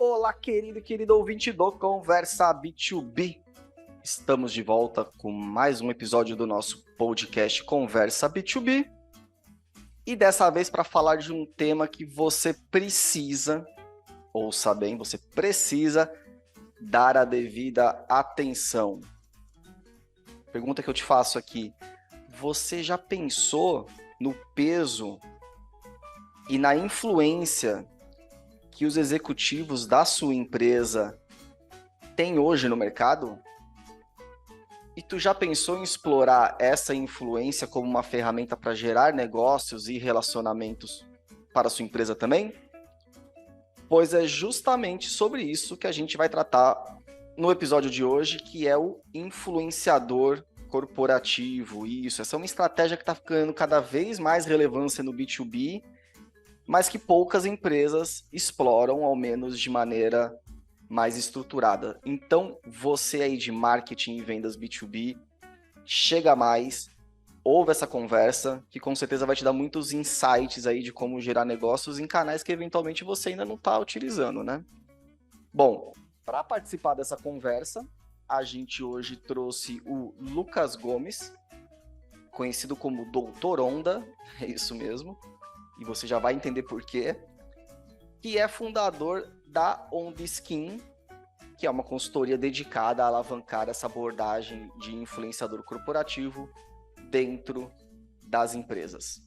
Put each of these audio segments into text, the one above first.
Olá, querido e querido ouvinte do Conversa B2B. Estamos de volta com mais um episódio do nosso podcast Conversa B2B. E dessa vez para falar de um tema que você precisa, ouça bem, você precisa dar a devida atenção. Pergunta que eu te faço aqui. Você já pensou no peso e na influência que os executivos da sua empresa têm hoje no mercado? E tu já pensou em explorar essa influência como uma ferramenta para gerar negócios e relacionamentos para a sua empresa também? Pois é justamente sobre isso que a gente vai tratar no episódio de hoje, que é o influenciador corporativo. Essa é uma estratégia que está ficando cada vez mais relevância no B2B, mas que poucas empresas exploram, ao menos de maneira mais estruturada. Então, você aí de marketing e vendas B2B, chega mais, ouve essa conversa, que com certeza vai te dar muitos insights aí de como gerar negócios em canais que eventualmente você ainda não está utilizando, né? Bom, para participar dessa conversa, a gente hoje trouxe o Lucas Gomes, conhecido como Doutor Onda, é isso mesmo, e você já vai entender por quê, que é fundador da OnTheSkin, que é uma consultoria dedicada a alavancar essa abordagem de influenciador corporativo dentro das empresas.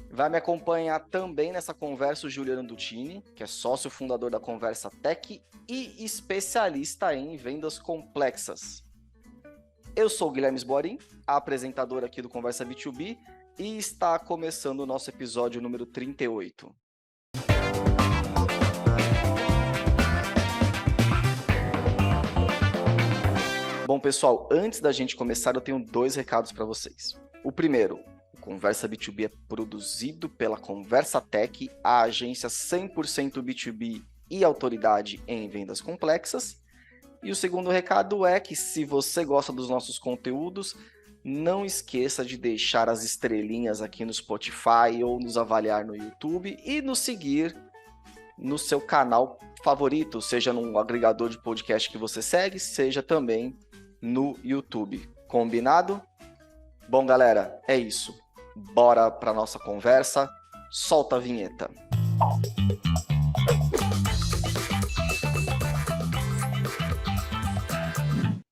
Vai me acompanhar também nessa conversa o Juliano Dutini, que é sócio fundador da Conversa Tech e especialista em vendas complexas. Eu sou o Guilherme Sborin, apresentador aqui do Conversa B2B, e está começando o nosso episódio número 38. Bom, pessoal, antes da gente começar, eu tenho 2 recados para vocês. O primeiro, o Conversa B2B é produzido pela Conversa Tech, a agência 100% B2B e autoridade em vendas complexas. E o segundo recado é que, se você gosta dos nossos conteúdos, não esqueça de deixar as estrelinhas aqui no Spotify ou nos avaliar no YouTube e nos seguir no seu canal favorito, seja num agregador de podcast que você segue, seja também no YouTube. Combinado? Bom, galera, é isso. Bora para nossa conversa. Solta a vinheta.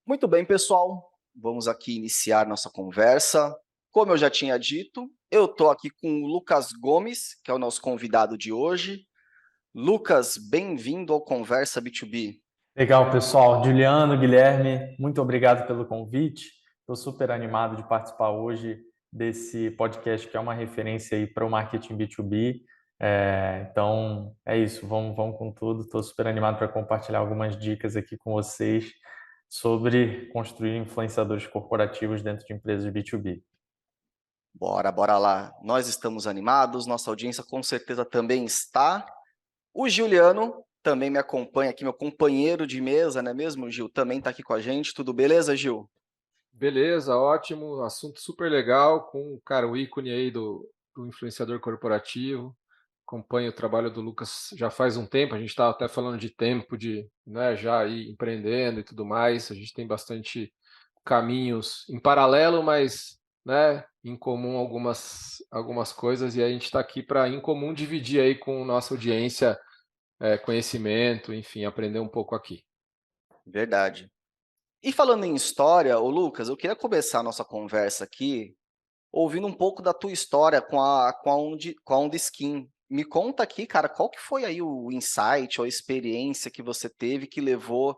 Muito bem, pessoal. Vamos aqui iniciar nossa conversa. Como eu já tinha dito, eu estou aqui com o Lucas Gomes, que é o nosso convidado de hoje. Lucas, bem-vindo ao Conversa B2B. Legal, pessoal. Juliano, Guilherme, muito obrigado pelo convite. Estou super animado de participar hoje desse podcast que é uma referência aí para o marketing B2B. Então, é isso. Vamos com tudo. Estou super animado para compartilhar algumas dicas aqui com vocês sobre construir influenciadores corporativos dentro de empresas B2B. Bora lá. Nós estamos animados, nossa audiência com certeza também está. O Juliano também me acompanha aqui, meu companheiro de mesa, não é mesmo, Gil? Também está aqui com a gente. Tudo beleza, Gil? Beleza, ótimo. Assunto super legal com, cara, o ícone aí do influenciador corporativo. Acompanho o trabalho do Lucas já faz um tempo. A gente estava até falando de tempo de, né, já ir empreendendo e tudo mais. A gente tem bastante caminhos em paralelo, mas, né, em comum algumas coisas. E a gente está aqui para, em comum, dividir aí com nossa audiência conhecimento, enfim, aprender um pouco aqui. Verdade. E falando em história, ô Lucas, eu queria começar a nossa conversa aqui ouvindo um pouco da tua história com a OnTheSkin. Me conta aqui, cara, qual que foi aí o insight ou a experiência que você teve que levou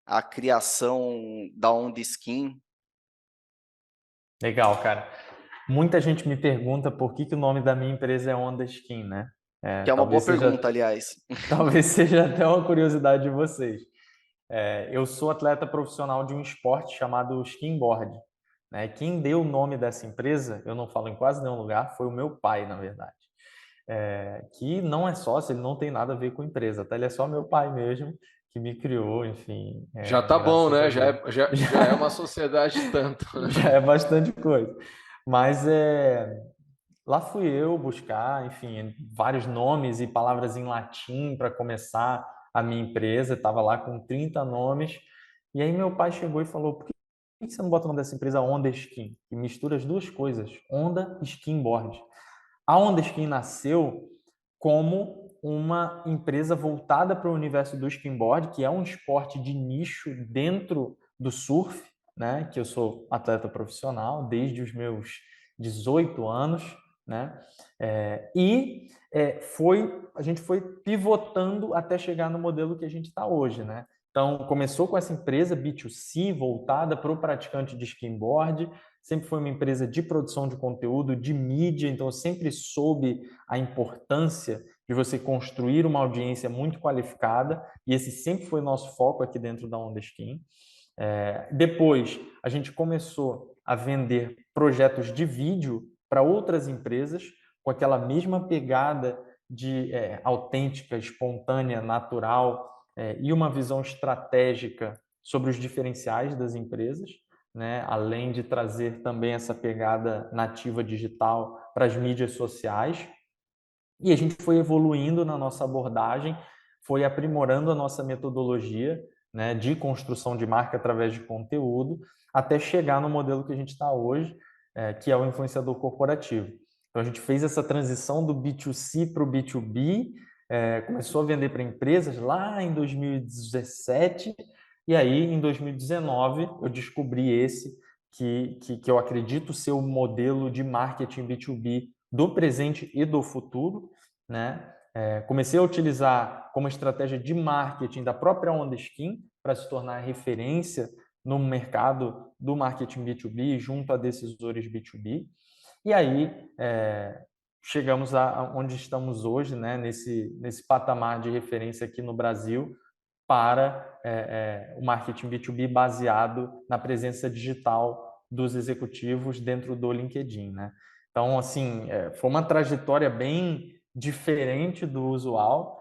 à criação da OnTheSkin? Legal, cara. Muita gente me pergunta por que o nome da minha empresa é OnTheSkin, né? Que é uma boa pergunta, aliás. Talvez seja até uma curiosidade de vocês. Eu sou atleta profissional de um esporte chamado skimboard, né? Quem deu o nome dessa empresa, eu não falo em quase nenhum lugar, foi o meu pai, na verdade. Que não é sócio, ele não tem nada a ver com a empresa, tá? Ele é só meu pai mesmo, que me criou, enfim. Já tá bom, né? Já é uma sociedade tanto. Né? Já é bastante coisa. Mas lá fui eu buscar, enfim, vários nomes e palavras em latim para começar a minha empresa, estava lá com 30 nomes, e aí meu pai chegou e falou, por que você não bota o nome dessa empresa Onda Skin? Que mistura as duas coisas, Onda e Skinboard. A Onda Skin nasceu como uma empresa voltada para o universo do skimboard, que é um esporte de nicho dentro do surf, né? Que eu sou atleta profissional desde os meus 18 anos, né? A gente foi pivotando até chegar no modelo que a gente está hoje, né? Então, começou com essa empresa B2C voltada para o praticante de skimboard, sempre foi uma empresa de produção de conteúdo, de mídia, então eu sempre soube a importância de você construir uma audiência muito qualificada, e esse sempre foi o nosso foco aqui dentro da Onda Skin. Depois, a gente começou a vender projetos de vídeo para outras empresas, com aquela mesma pegada de autêntica, espontânea, natural, e uma visão estratégica sobre os diferenciais das empresas, né? Além de trazer também essa pegada nativa digital para as mídias sociais. E a gente foi evoluindo na nossa abordagem, foi aprimorando a nossa metodologia, né, de construção de marca através de conteúdo, até chegar no modelo que a gente está hoje, que é o influenciador corporativo. Então, a gente fez essa transição do B2C para o B2B, começou a vender para empresas lá em 2017, e aí, em 2019, eu descobri esse que eu acredito ser o modelo de marketing B2B do presente e do futuro, né? Comecei a utilizar como estratégia de marketing da própria Onda Skin para se tornar referência no mercado do marketing B2B junto a decisores B2B. E aí chegamos a onde estamos hoje, né? Nesse patamar de referência aqui no Brasil para o marketing B2B baseado na presença digital dos executivos dentro do LinkedIn, né? Então, assim, foi uma trajetória bem diferente do usual.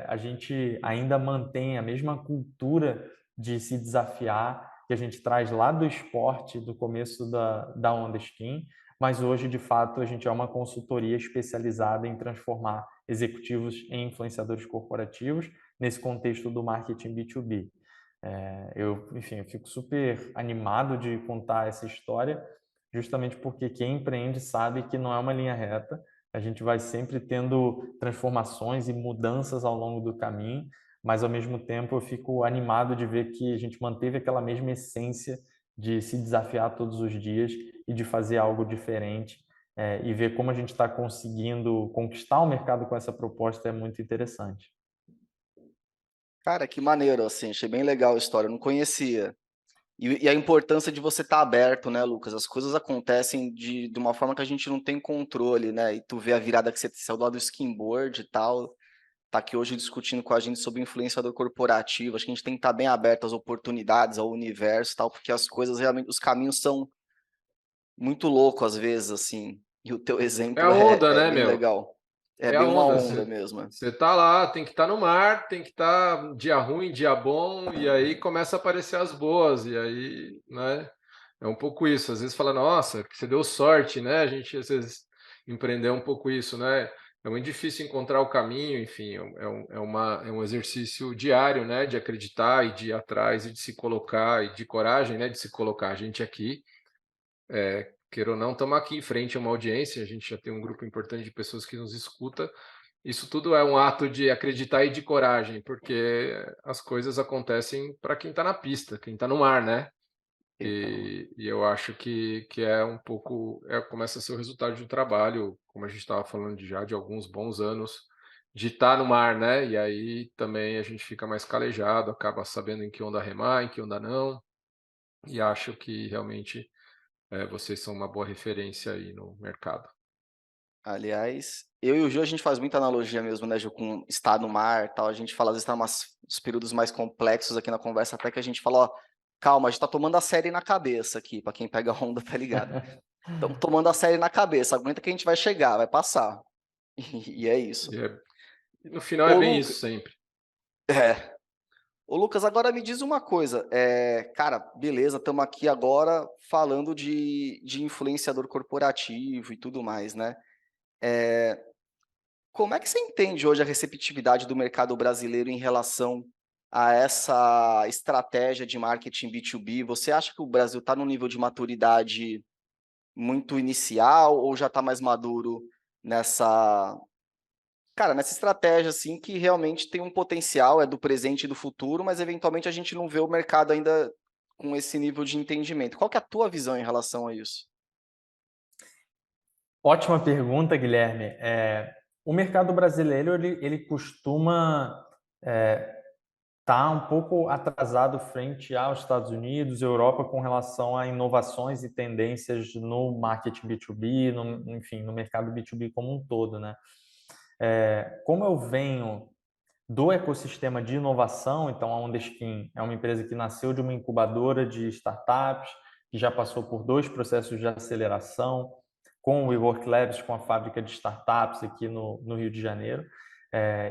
A gente ainda mantém a mesma cultura de se desafiar que a gente traz lá do esporte, do começo da Onda Skin, mas hoje, de fato, a gente é uma consultoria especializada em transformar executivos em influenciadores corporativos nesse contexto do marketing B2B. Enfim, eu fico super animado de contar essa história, justamente porque quem empreende sabe que não é uma linha reta, a gente vai sempre tendo transformações e mudanças ao longo do caminho, mas ao mesmo tempo eu fico animado de ver que a gente manteve aquela mesma essência de se desafiar todos os dias e de fazer algo diferente, e ver como a gente está conseguindo conquistar o mercado com essa proposta é muito interessante. Cara, que maneiro, assim, achei bem legal a história, eu não conhecia. E a importância de você estar aberto, né, Lucas? As coisas acontecem de uma forma que a gente não tem controle, né? E tu vê a virada que você saiu lá do skimboard e tal, tá aqui hoje discutindo com a gente sobre influenciador corporativo. Acho que a gente tem que estar bem aberto às oportunidades, ao universo e tal, porque as coisas realmente, os caminhos são muito loucos às vezes, assim. E o teu É a exemplo onda, é né, bem meu? legal. É É a bem uma onda. onda mesmo. Você tá lá, tem que estar no mar, tem que estar dia ruim, dia bom, e aí começa a aparecer as boas, e aí, né? É um pouco isso. Às vezes fala, nossa, que você deu sorte, né? A gente às vezes empreendeu um pouco isso, né? É muito difícil encontrar o caminho, enfim, é um exercício diário, né? De acreditar e de ir atrás e de se colocar, e de coragem, né? De se colocar. A gente aqui, queira ou não, estamos aqui em frente a uma audiência, a gente já tem um grupo importante de pessoas que nos escuta. Isso tudo é um ato de acreditar e de coragem, porque as coisas acontecem para quem está na pista, quem está no mar, né? Então, E eu acho que é um pouco, começa a ser o resultado de um trabalho, como a gente estava falando já de alguns bons anos, de estar no mar, né? E aí também a gente fica mais calejado, acaba sabendo em que onda remar, em que onda não, e acho que realmente vocês são uma boa referência aí no mercado. aliás, eu e o Ju, a gente faz muita analogia mesmo, né, Ju, com estar no mar e tal. A gente fala, às vezes, tá uns períodos mais complexos aqui na conversa, até que a gente fala, ó, calma, a gente tá tomando a série na cabeça aqui, pra quem pega a onda, tá ligado? Estamos tomando a série na cabeça, aguenta que a gente vai chegar, vai passar. E é isso. E, e no final é Ô, bem Lucas, isso sempre. é. Ô, Lucas, agora me diz uma coisa. Cara, beleza, estamos aqui agora falando de influenciador corporativo e tudo mais, né? Como é que você entende hoje a receptividade do mercado brasileiro em relação a essa estratégia de marketing B2B? Você acha que o Brasil está num nível de maturidade muito inicial ou já está mais maduro nessa, cara, nessa estratégia assim que realmente tem um potencial, é do presente e do futuro, mas eventualmente a gente não vê o mercado ainda com esse nível de entendimento. Qual que é a tua visão em relação a isso? Ótima pergunta, Guilherme. O mercado brasileiro ele costuma estar um pouco atrasado frente aos Estados Unidos, Europa, com relação a inovações e tendências no marketing B2B, enfim, no mercado B2B como um todo, né? Como eu venho do ecossistema de inovação, então a Ondeskin é uma empresa que nasceu de uma incubadora de startups, que já passou por 2 processos de aceleração, com o WeWork Labs, com a fábrica de startups aqui no Rio de Janeiro.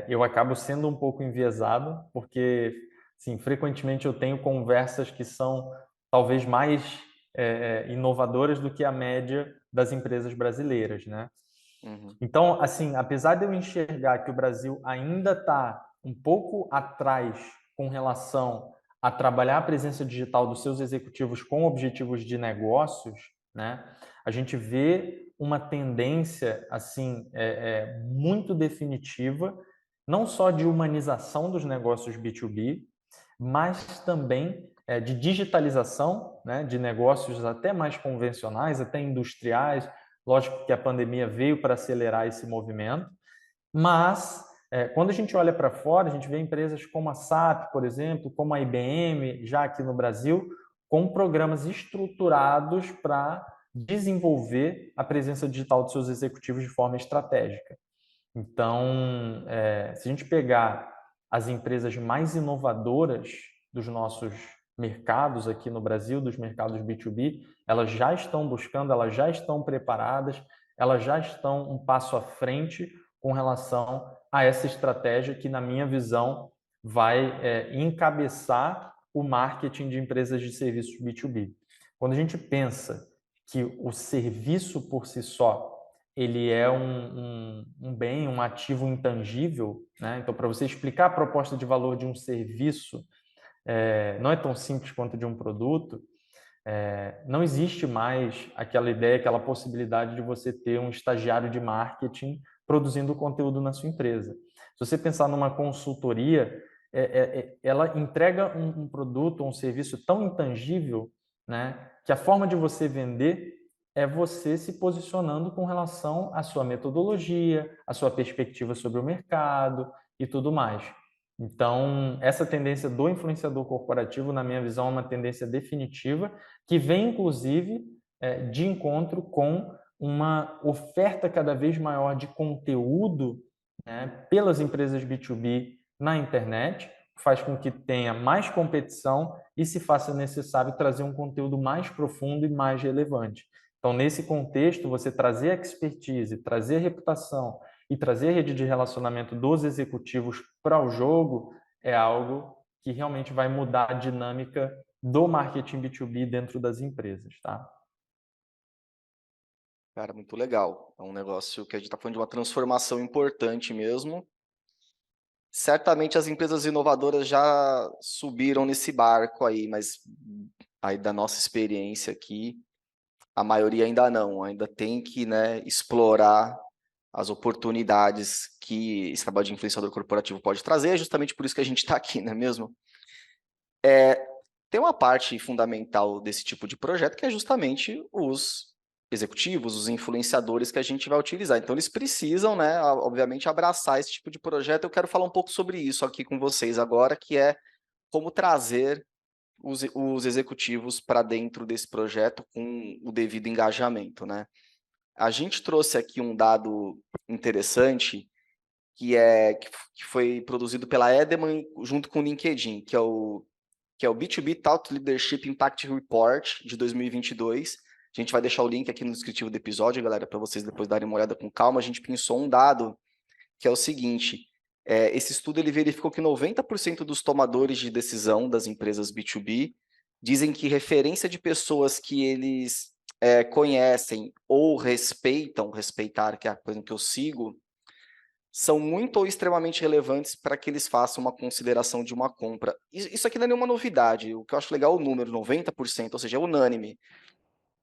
Eu acabo sendo um pouco enviesado, porque, sim, frequentemente eu tenho conversas que são talvez mais inovadoras do que a média das empresas brasileiras, né? Uhum. Então, assim, apesar de eu enxergar que o Brasil ainda está um pouco atrás com relação a trabalhar a presença digital dos seus executivos com objetivos de negócios, né? A gente vê uma tendência assim muito definitiva, não só de humanização dos negócios B2B, mas também de digitalização, né, de negócios até mais convencionais, até industriais. Lógico que a pandemia veio para acelerar esse movimento, mas quando a gente olha para fora, a gente vê empresas como a SAP, por exemplo, como a IBM, já aqui no Brasil, com programas estruturados para desenvolver a presença digital dos seus executivos de forma estratégica. Então, se a gente pegar as empresas mais inovadoras dos nossos mercados aqui no Brasil, dos mercados B2B, elas já estão buscando, elas já estão preparadas, elas já estão um passo à frente com relação a essa estratégia que, na minha visão, vai encabeçar o marketing de empresas de serviços B2B. Quando a gente pensa que o serviço por si só ele é um bem, um ativo intangível, né? Então, para você explicar a proposta de valor de um serviço, não é tão simples quanto de um produto. Não existe mais aquela ideia, aquela possibilidade de você ter um estagiário de marketing produzindo conteúdo na sua empresa. Se você pensar numa consultoria, ela entrega um produto, um serviço tão intangível, né, que a forma de você vender é você se posicionando com relação à sua metodologia, à sua perspectiva sobre o mercado e tudo mais. Então, essa tendência do influenciador corporativo, na minha visão, é uma tendência definitiva que vem, inclusive, de encontro com uma oferta cada vez maior de conteúdo, né, pelas empresas B2B na internet, faz com que tenha mais competição e se faça necessário trazer um conteúdo mais profundo e mais relevante. Então, nesse contexto, você trazer expertise, trazer reputação e trazer rede de relacionamento dos executivos para o jogo é algo que realmente vai mudar a dinâmica do marketing B2B dentro das empresas, tá? Cara, muito legal. É um negócio que a gente está falando de uma transformação importante mesmo. Certamente as empresas inovadoras já subiram nesse barco aí, mas aí da nossa experiência aqui, a maioria ainda não, ainda tem que, né, explorar as oportunidades que esse trabalho de influenciador corporativo pode trazer, é justamente por isso que a gente está aqui, não é mesmo? Tem uma parte fundamental desse tipo de projeto que é justamente os executivos, os influenciadores que a gente vai utilizar. Então, eles precisam, né, obviamente, abraçar esse tipo de projeto. Eu quero falar um pouco sobre isso aqui com vocês agora, que é como trazer os executivos para dentro desse projeto com o devido engajamento, né? A gente trouxe aqui um dado interessante que foi produzido pela Edelman junto com o LinkedIn, que é o B2B Thought Leadership Impact Report de 2022. A gente vai deixar o link aqui no descritivo do episódio, galera, para vocês depois darem uma olhada com calma. A gente pensou um dado que é o seguinte: esse estudo ele verificou que 90% dos tomadores de decisão das empresas B2B dizem que referência de pessoas que eles conhecem ou respeitar, que é a coisa que eu sigo, são muito ou extremamente relevantes para que eles façam uma consideração de uma compra. Isso aqui não é nenhuma novidade. O que eu acho legal é o número, 90%, ou seja, é unânime.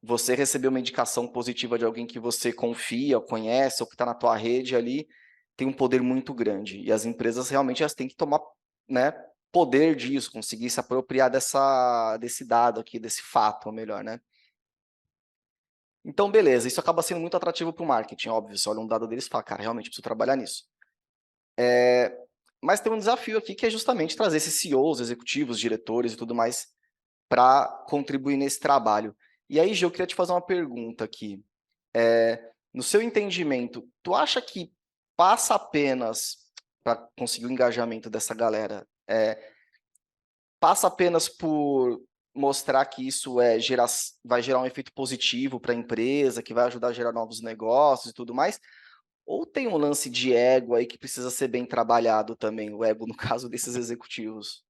Você receber uma indicação positiva de alguém que você confia, conhece, ou que está na tua rede ali, tem um poder muito grande. E as empresas realmente elas têm que tomar, né, poder disso, conseguir se apropriar desse dado aqui, desse fato, ou melhor, né? Então, beleza, isso acaba sendo muito atrativo para o marketing, óbvio. Você olha um dado deles e fala, cara, realmente preciso trabalhar nisso. Mas tem um desafio aqui que é justamente trazer esses CEOs, executivos, diretores e tudo mais para contribuir nesse trabalho. E aí, Gê, eu queria te fazer uma pergunta aqui. No seu entendimento, tu acha que passa apenas, para conseguir o engajamento dessa galera, passa apenas por mostrar que isso vai gerar um efeito positivo para a empresa, que vai ajudar a gerar novos negócios e tudo mais? Ou tem um lance de ego aí que precisa ser bem trabalhado também, o ego no caso desses executivos?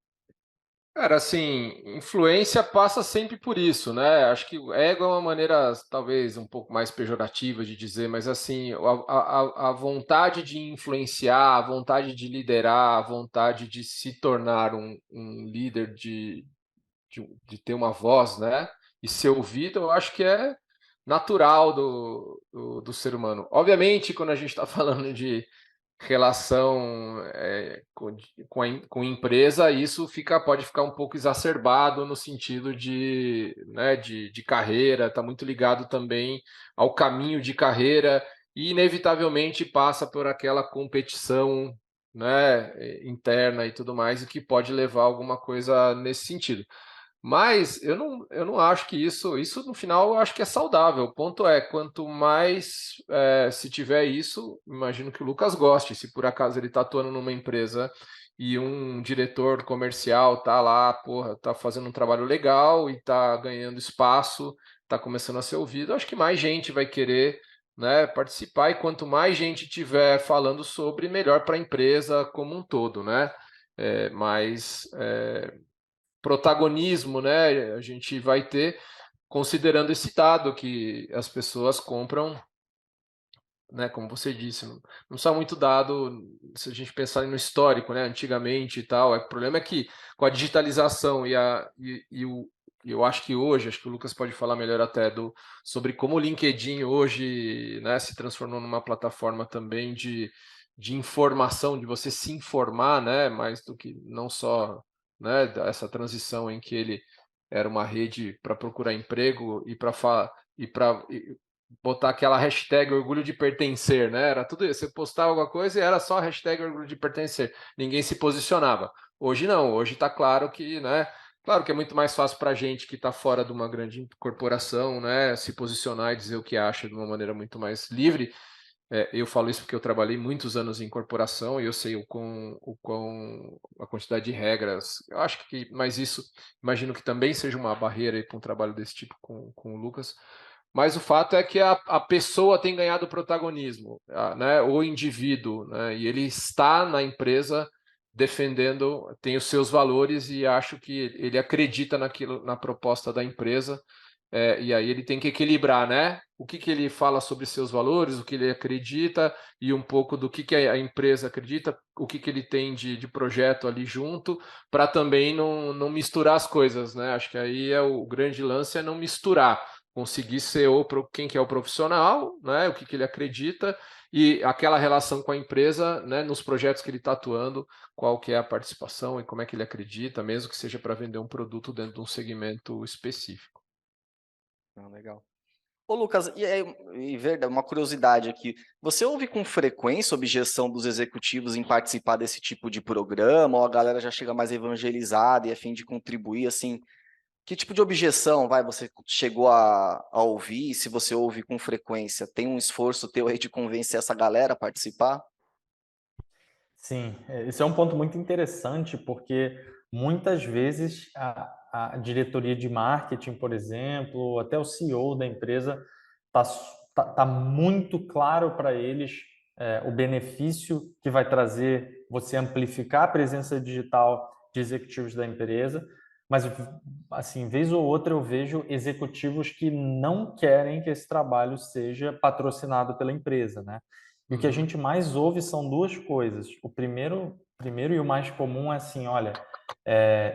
Cara, assim, influência passa sempre por isso, né? Acho que o ego é uma maneira talvez um pouco mais pejorativa de dizer, mas assim, a vontade de influenciar, a vontade de liderar, a vontade de se tornar um líder, de ter uma voz, né? E ser ouvido, eu acho que é natural do ser humano. Obviamente, quando a gente está falando de relação com empresa, isso pode ficar um pouco exacerbado no sentido de, né, de carreira, está muito ligado também ao caminho de carreira e inevitavelmente passa por aquela competição, né, interna e tudo mais, e que pode levar a alguma coisa nesse sentido. Mas eu não acho que isso no final eu acho que é saudável. O ponto é, quanto mais se tiver isso, imagino que o Lucas goste. Se por acaso ele está atuando numa empresa e um diretor comercial tá lá, porra, tá fazendo um trabalho legal e tá ganhando espaço, tá começando a ser ouvido, acho que mais gente vai querer, né, participar, e quanto mais gente tiver falando sobre, melhor para a empresa como um todo, né? Mas protagonismo, né, a gente vai ter, considerando esse dado que as pessoas compram, né, como você disse, não só muito dado se a gente pensar no histórico, né, antigamente e tal. O problema é que com a digitalização eu acho que hoje, acho que o Lucas pode falar melhor até sobre como o LinkedIn hoje, né, se transformou numa plataforma também de informação, de você se informar, né, mais do que não só, né, essa transição em que ele era uma rede para procurar emprego e para botar aquela hashtag orgulho de pertencer, né? Era tudo isso. Você postava alguma coisa e era só a hashtag orgulho de pertencer. Ninguém se posicionava. Hoje não. Hoje está claro que, né? Claro que é muito mais fácil para a gente que está fora de uma grande corporação, né? Se posicionar e dizer o que acha de uma maneira muito mais livre. Eu falo isso porque eu trabalhei muitos anos em corporação e eu sei a quantidade de regras. Eu acho que, mas isso, imagino que também seja uma barreira para um trabalho desse tipo com o Lucas. Mas o fato é que a pessoa tem ganhado protagonismo, né? O indivíduo, né? E ele está na empresa defendendo, tem os seus valores e acho que ele acredita naquilo, na proposta da empresa. E aí ele tem que equilibrar, né? O que ele fala sobre seus valores, o que ele acredita e um pouco do que a empresa acredita, o que ele tem de projeto ali junto, para também não misturar as coisas, né? Acho que aí o grande lance é não misturar, conseguir ser quem que é o profissional, né? O que ele acredita e aquela relação com a empresa, né? Nos projetos que ele está atuando, qual que é a participação e como é que ele acredita, mesmo que seja para vender um produto dentro de um segmento específico. Legal. Ô, Lucas, verdade, uma curiosidade aqui. Você ouve com frequência objeção dos executivos em participar desse tipo de programa, ou a galera já chega mais evangelizada e a fim de contribuir, assim, que tipo de objeção, você chegou a ouvir? Se você ouve com frequência, tem um esforço teu aí de convencer essa galera a participar? Sim, esse é um ponto muito interessante, porque muitas vezes a diretoria de marketing, por exemplo, até o CEO da empresa, tá muito claro para eles o benefício que vai trazer você amplificar a presença digital de executivos da empresa, mas, assim, vez ou outra eu vejo executivos que não querem que esse trabalho seja patrocinado pela empresa, né? E o que a gente mais ouve são duas coisas. O primeiro e o mais comum é assim, olha,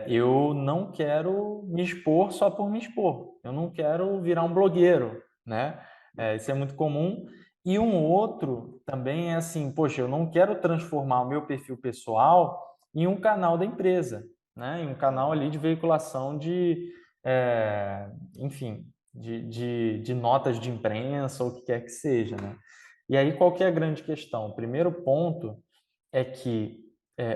eu não quero me expor só por me expor. Eu não quero virar um blogueiro, né? Isso é muito comum. E um outro também é assim, poxa, eu não quero transformar o meu perfil pessoal em um canal da empresa, né? Em um canal ali de veiculação enfim, de notas de imprensa ou o que quer que seja, né? E aí, qual que é a grande questão? O primeiro ponto é que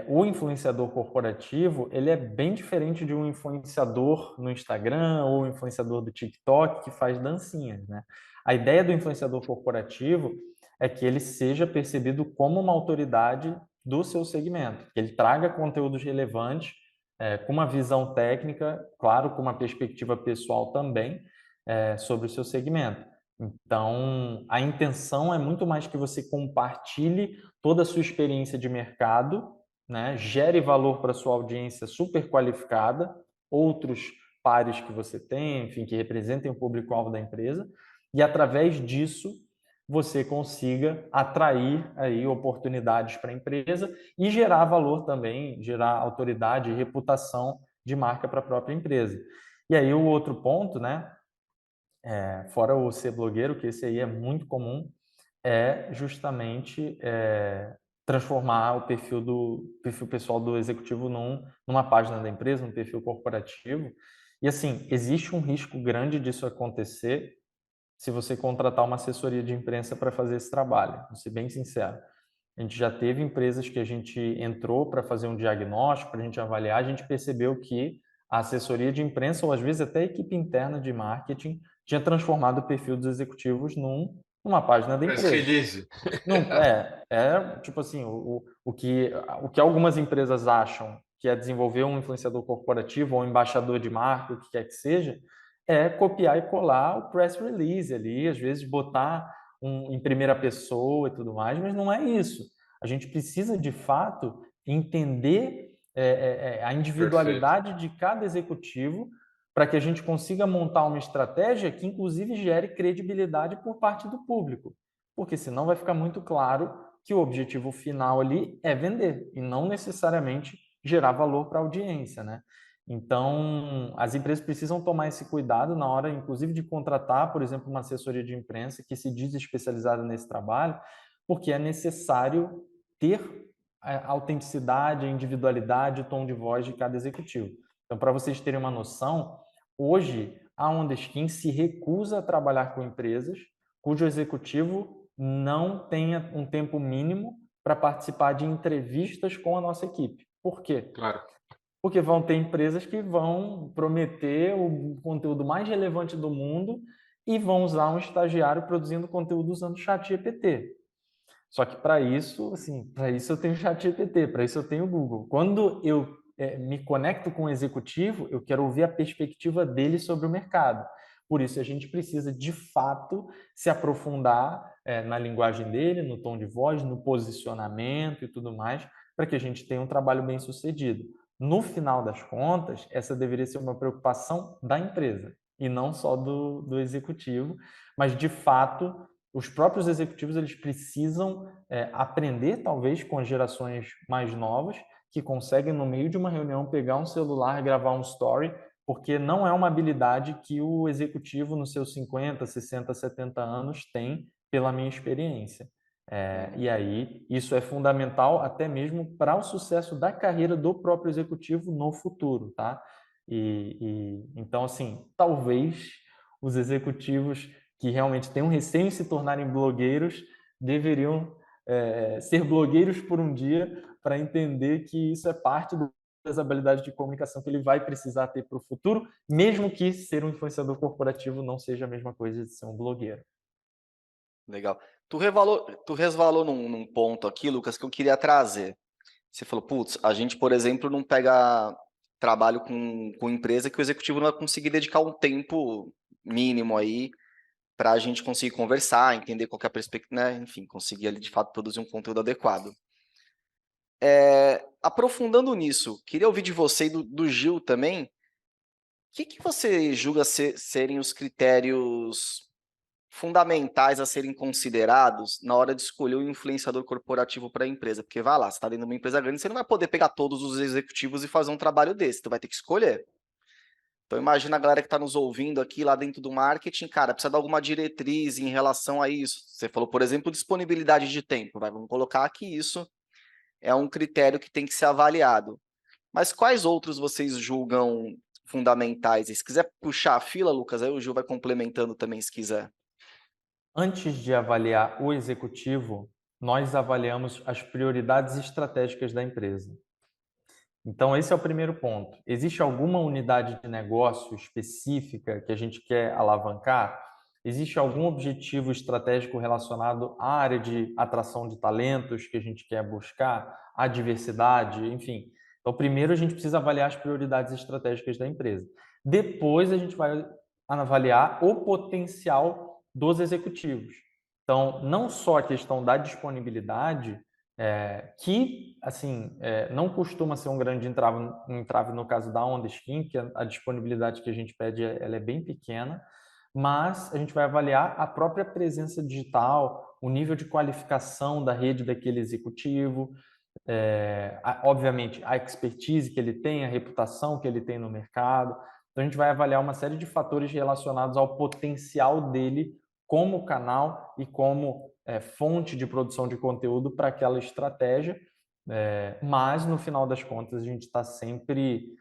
o influenciador corporativo ele é bem diferente de um influenciador no Instagram ou um influenciador do TikTok que faz dancinhas, né? A ideia do influenciador corporativo é que ele seja percebido como uma autoridade do seu segmento, que ele traga conteúdos relevantes, com uma visão técnica, claro, com uma perspectiva pessoal também, sobre o seu segmento. Então, a intenção é muito mais que você compartilhe toda a sua experiência de mercado, né? Gere valor para a sua audiência super qualificada, outros pares que você tem, enfim, que representem o público-alvo da empresa, e através disso você consiga atrair aí oportunidades para a empresa e gerar valor também, gerar autoridade e reputação de marca para a própria empresa. E aí o outro ponto, né? Fora o ser blogueiro, que esse aí é muito comum, é justamente transformar o perfil pessoal do executivo numa página da empresa, num perfil corporativo. E assim, existe um risco grande disso acontecer se você contratar uma assessoria de imprensa para fazer esse trabalho. Vou ser bem sincero. A gente já teve empresas que a gente entrou para fazer um diagnóstico, para a gente avaliar, a gente percebeu que a assessoria de imprensa, ou às vezes até a equipe interna de marketing, tinha transformado o perfil dos executivos numa página da Press empresa. release. Não, tipo assim, o que algumas empresas acham que é desenvolver um influenciador corporativo ou um embaixador de marca, o que quer que seja, é copiar e colar o press release ali, às vezes botar em primeira pessoa e tudo mais, mas não é isso. A gente precisa, de fato, entender a individualidade de cada executivo para que a gente consiga montar uma estratégia que, inclusive, gere credibilidade por parte do público. Porque senão vai ficar muito claro que o objetivo final ali é vender e não necessariamente gerar valor para a audiência, né? Então, as empresas precisam tomar esse cuidado na hora, inclusive, de contratar, por exemplo, uma assessoria de imprensa que se diz especializada nesse trabalho, porque é necessário ter a autenticidade, a individualidade, o tom de voz de cada executivo. Então, para vocês terem uma noção, hoje a Ondeskin se recusa a trabalhar com empresas cujo executivo não tenha um tempo mínimo para participar de entrevistas com a nossa equipe. Por quê? Claro. Porque vão ter empresas que vão prometer o conteúdo mais relevante do mundo e vão usar um estagiário produzindo conteúdo usando o ChatGPT. Só que para isso eu tenho o ChatGPT, para isso eu tenho o Google. Quando eu me conecto com o executivo, eu quero ouvir a perspectiva dele sobre o mercado. Por isso a gente precisa, de fato, se aprofundar na linguagem dele, no tom de voz, no posicionamento e tudo mais, para que a gente tenha um trabalho bem sucedido. No final das contas, essa deveria ser uma preocupação da empresa e não só do executivo, mas, de fato, os próprios executivos eles precisam aprender, talvez, com as gerações mais novas, que conseguem, no meio de uma reunião, pegar um celular, gravar um story, porque não é uma habilidade que o executivo, nos seus 50, 60, 70 anos, tem, pela minha experiência. E aí, isso é fundamental até mesmo para o sucesso da carreira do próprio executivo no futuro, tá? Então, assim, talvez os executivos que realmente têm um receio em se tornarem blogueiros deveriam ser blogueiros por um dia para entender que isso é parte das habilidades de comunicação que ele vai precisar ter para o futuro, mesmo que ser um influenciador corporativo não seja a mesma coisa de ser um blogueiro. Legal. Tu resvalou num ponto aqui, Lucas, que eu queria trazer. Você falou, putz, a gente, por exemplo, não pega trabalho com empresa que o executivo não vai conseguir dedicar um tempo mínimo aí para a gente conseguir conversar, entender qual que é a perspectiva, né? Enfim, conseguir ali de fato produzir um conteúdo adequado. Aprofundando nisso, queria ouvir de você e do Gil também, o que você julga serem os critérios fundamentais a serem considerados na hora de escolher o influenciador corporativo para a empresa? Porque vai lá, você está dentro de uma empresa grande, você não vai poder pegar todos os executivos e fazer um trabalho desse, tu vai ter que escolher. Então imagina a galera que está nos ouvindo aqui lá dentro do marketing, cara, precisa dar alguma diretriz em relação a isso. Você falou, por exemplo, disponibilidade de tempo, vamos colocar que isso é um critério que tem que ser avaliado. Mas quais outros vocês julgam fundamentais? E se quiser puxar a fila, Lucas, aí o Gil vai complementando também, se quiser. Antes de avaliar o executivo, nós avaliamos as prioridades estratégicas da empresa. Então, esse é o primeiro ponto. Existe alguma unidade de negócio específica que a gente quer alavancar? Existe algum objetivo estratégico relacionado à área de atração de talentos que a gente quer buscar? À diversidade, enfim. Então, primeiro a gente precisa avaliar as prioridades estratégicas da empresa. Depois a gente vai avaliar o potencial dos executivos. Então, não só a questão da disponibilidade, que assim não costuma ser um grande entrave no caso da Onda Skin, que a disponibilidade que a gente pede ela é bem pequena, mas a gente vai avaliar a própria presença digital, o nível de qualificação da rede daquele executivo, obviamente a expertise que ele tem, a reputação que ele tem no mercado. Então a gente vai avaliar uma série de fatores relacionados ao potencial dele como canal e como fonte de produção de conteúdo para aquela estratégia, mas no final das contas a gente está sempre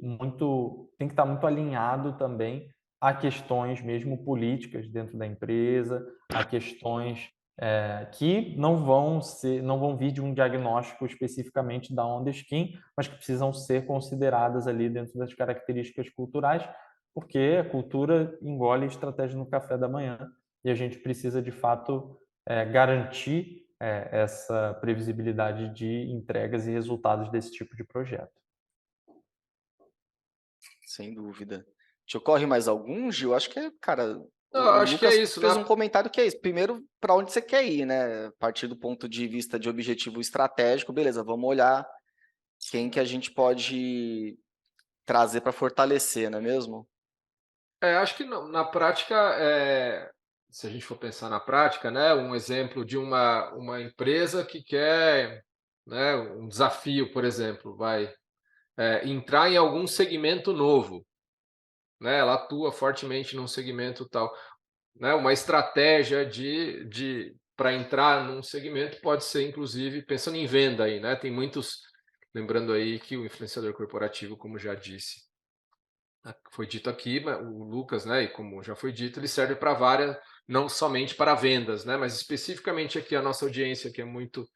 muito, tem que estar muito alinhado também a questões mesmo políticas dentro da empresa, a questões que não vão vir de um diagnóstico especificamente da Onda Skin, mas que precisam ser consideradas ali dentro das características culturais, porque a cultura engole estratégia no café da manhã e a gente precisa, de fato, garantir essa previsibilidade de entregas e resultados desse tipo de projeto. Sem dúvida. Te ocorre mais algum, Gil? Acho que, cara, Não, o acho que Lucas é isso, fez né? um comentário que é isso. Primeiro, para onde você quer ir, né? A partir do ponto de vista de objetivo estratégico, beleza, vamos olhar quem que a gente pode trazer para fortalecer, não é mesmo? Acho que na prática, se a gente for pensar na prática, né, um exemplo de uma empresa que quer, né, um desafio, por exemplo, vai entrar em algum segmento novo, né, ela atua fortemente num segmento tal, né, uma estratégia de para entrar num segmento pode ser, inclusive, pensando em venda aí, né, tem muitos, lembrando aí que o influenciador corporativo, como já disse, foi dito aqui, o Lucas, né, e como já foi dito, ele serve para várias, não somente para vendas, né, mas especificamente aqui a nossa audiência, que é muito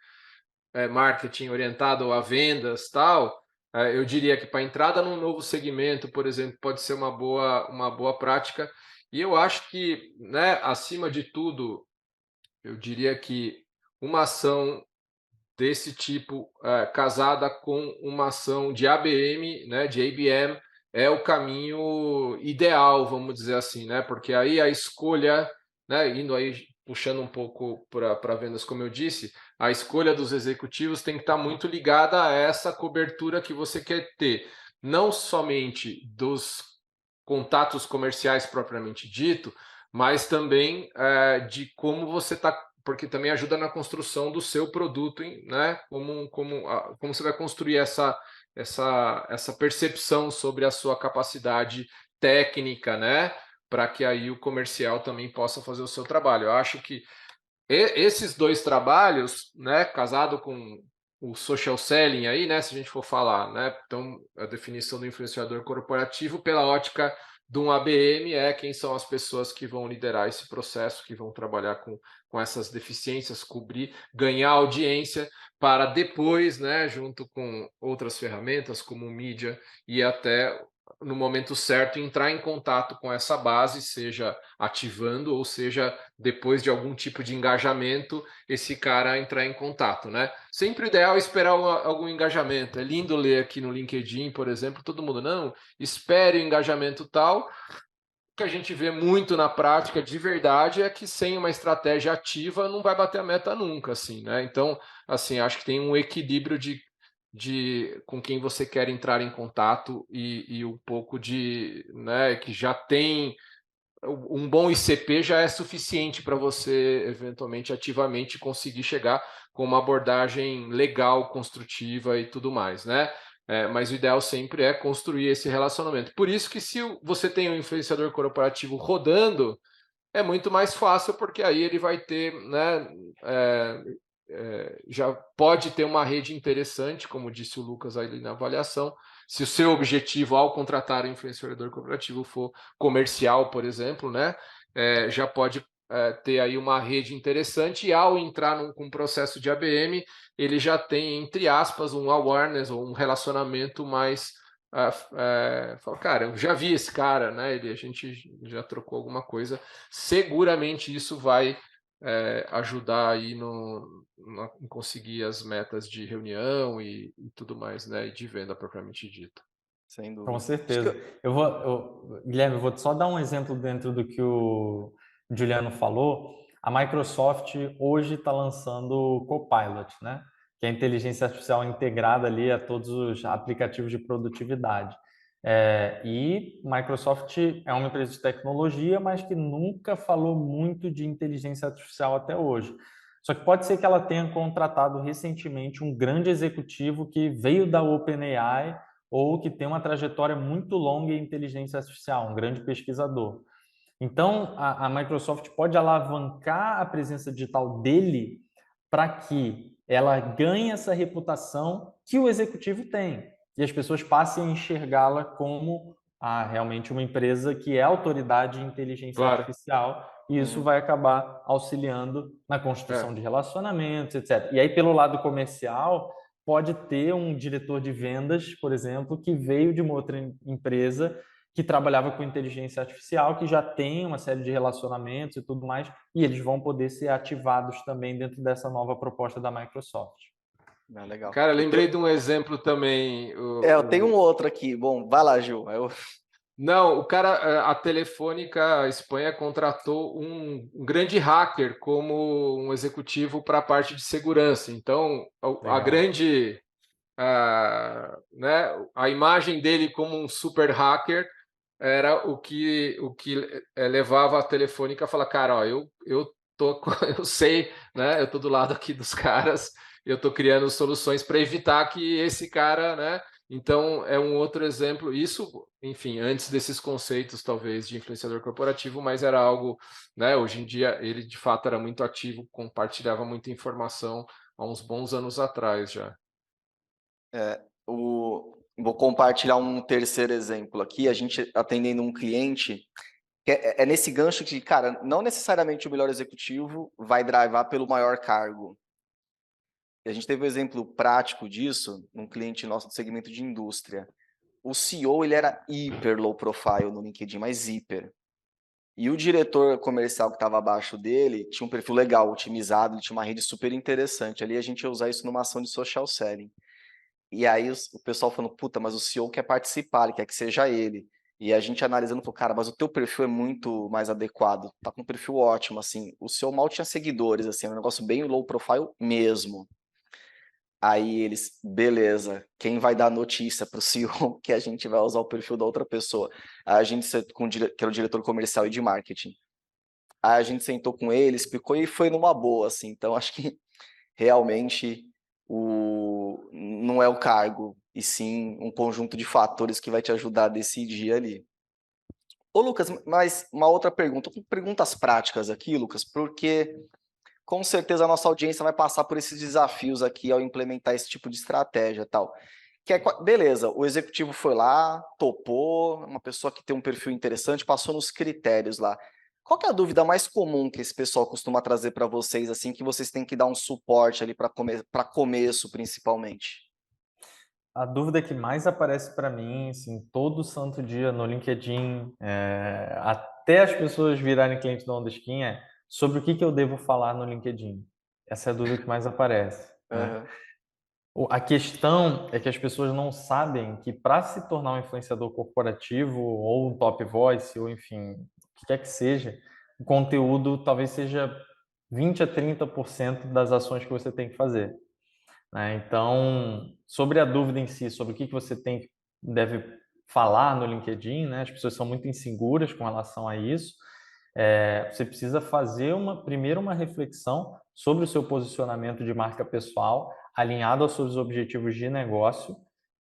marketing orientado a vendas, tal, eu diria que para entrada num novo segmento, por exemplo, pode ser uma boa prática. E eu acho que, né, acima de tudo, eu diria que uma ação desse tipo, casada com uma ação de ABM, né, de ABM, é o caminho ideal, vamos dizer assim, né? Porque aí a escolha, né, indo aí puxando um pouco para vendas, como eu disse, a escolha dos executivos tem que estar muito ligada a essa cobertura que você quer ter, não somente dos contatos comerciais propriamente dito, mas também de como você está, porque também ajuda na construção do seu produto, né? Como você vai construir essa percepção sobre a sua capacidade técnica, né? Para que aí o comercial também possa fazer o seu trabalho. Eu acho que esses dois trabalhos, né, casado com o social selling aí, né, se a gente for falar, né, então a definição do influenciador corporativo pela ótica de um ABM é quem são as pessoas que vão liderar esse processo, que vão trabalhar com essas deficiências, cobrir, ganhar audiência para depois, né, junto com outras ferramentas como mídia e até no momento certo entrar em contato com essa base, seja ativando ou seja depois de algum tipo de engajamento, esse cara entrar em contato, né? Sempre o ideal é esperar algum engajamento. É lindo ler aqui no LinkedIn, por exemplo, todo mundo, não, espere o engajamento tal. O que a gente vê muito na prática, de verdade, é que sem uma estratégia ativa não vai bater a meta nunca, assim, né? Então, assim, acho que tem um equilíbrio de com quem você quer entrar em contato e um pouco de, né, que já tem um bom ICP já é suficiente para você, eventualmente, ativamente conseguir chegar com uma abordagem legal, construtiva e tudo mais, né? Mas o ideal sempre é construir esse relacionamento. Por isso que se você tem um influenciador corporativo rodando, é muito mais fácil, porque aí ele vai ter, né, já pode ter uma rede interessante, como disse o Lucas aí na avaliação. Se o seu objetivo ao contratar um influenciador corporativo for comercial, por exemplo, né, já pode ter aí uma rede interessante, e ao entrar com um processo de ABM, ele já tem, entre aspas, um awareness ou um relacionamento mais fala, cara, eu já vi esse cara, né? A gente já trocou alguma coisa. Seguramente isso vai ajudar aí em conseguir as metas de reunião e tudo mais, né? E de venda propriamente dita. Sem Com dúvida. certeza. Guilherme, eu vou só dar um exemplo dentro do que o Juliano falou. A Microsoft hoje está lançando o Copilot, né? Que é a inteligência artificial integrada ali a todos os aplicativos de produtividade. E Microsoft é uma empresa de tecnologia, mas que nunca falou muito de inteligência artificial até hoje. Só que pode ser que ela tenha contratado recentemente um grande executivo que veio da OpenAI ou que tem uma trajetória muito longa em inteligência artificial, um grande pesquisador. Então, a Microsoft pode alavancar a presença digital dele para que ela ganhe essa reputação que o executivo tem e as pessoas passem a enxergá-la como realmente uma empresa que é autoridade em inteligência Claro. artificial, e isso Uhum. vai acabar auxiliando na construção É. de relacionamentos, etc. E aí, pelo lado comercial, pode ter um diretor de vendas, por exemplo, que veio de uma outra empresa que trabalhava com inteligência artificial, que já tem uma série de relacionamentos e tudo mais, e eles vão poder ser ativados também dentro dessa nova proposta da Microsoft. Legal. Cara, lembrei de um exemplo também. Eu tenho um outro aqui. Bom, vai lá, Gil. Não, o cara, a Telefônica Espanha contratou um grande hacker como um executivo para a parte de segurança. Então, a Legal. grande, né, a imagem dele como um super hacker era o que levava a Telefônica a falar, cara, ó, eu tô, eu sei, né, eu tô do lado aqui dos caras, eu tô criando soluções para evitar que esse cara, né? Então é um outro exemplo. Isso, enfim, antes desses conceitos talvez de influenciador corporativo, mas era algo, né? Hoje em dia ele de fato era muito ativo, compartilhava muita informação há uns bons anos atrás já. Vou compartilhar um terceiro exemplo aqui. A gente atendendo um cliente, que é nesse gancho que, cara, não necessariamente o melhor executivo vai drivar pelo maior cargo. A gente teve um exemplo prático disso num cliente nosso do segmento de indústria. O CEO, ele era hiper low profile no LinkedIn, mas hiper. E o diretor comercial que estava abaixo dele tinha um perfil legal, otimizado, ele tinha uma rede super interessante. Ali a gente ia usar isso numa ação de social selling. E aí o pessoal falando, puta, mas o CEO quer participar, ele quer que seja ele. E a gente analisando, falou, cara, mas o teu perfil é muito mais adequado, tá com um perfil ótimo, assim. O CEO mal tinha seguidores, assim, é um negócio bem low profile mesmo. Aí eles, beleza, quem vai dar notícia para o CEO que a gente vai usar o perfil da outra pessoa? Aí a gente, que era o diretor comercial e de marketing. Aí a gente sentou com ele, explicou e foi numa boa, assim. Então acho que realmente não é o cargo, e sim um conjunto de fatores que vai te ajudar a decidir ali. Ô Lucas, mas uma outra pergunta, com perguntas práticas aqui, Lucas, porque com certeza a nossa audiência vai passar por esses desafios aqui ao implementar esse tipo de estratégia e tal. Beleza, o executivo foi lá, topou, uma pessoa que tem um perfil interessante, passou nos critérios lá. Qual que é a dúvida mais comum que esse pessoal costuma trazer para vocês, assim, que vocês têm que dar um suporte ali para começo, principalmente? A dúvida que mais aparece para mim, assim, todo santo dia no LinkedIn, até as pessoas virarem clientes da OnDeskin, é sobre o que eu devo falar no LinkedIn. Essa é a dúvida que mais aparece, né? Uhum. A questão é que as pessoas não sabem que para se tornar um influenciador corporativo ou um top voice, ou enfim, o que quer que seja, o conteúdo talvez seja 20 a 30% das ações que você tem que fazer, né? Então, sobre a dúvida em si, sobre o que você deve falar no LinkedIn, né? As pessoas são muito inseguras com relação a isso. Você precisa fazer primeiro uma reflexão sobre o seu posicionamento de marca pessoal, alinhado aos seus objetivos de negócio,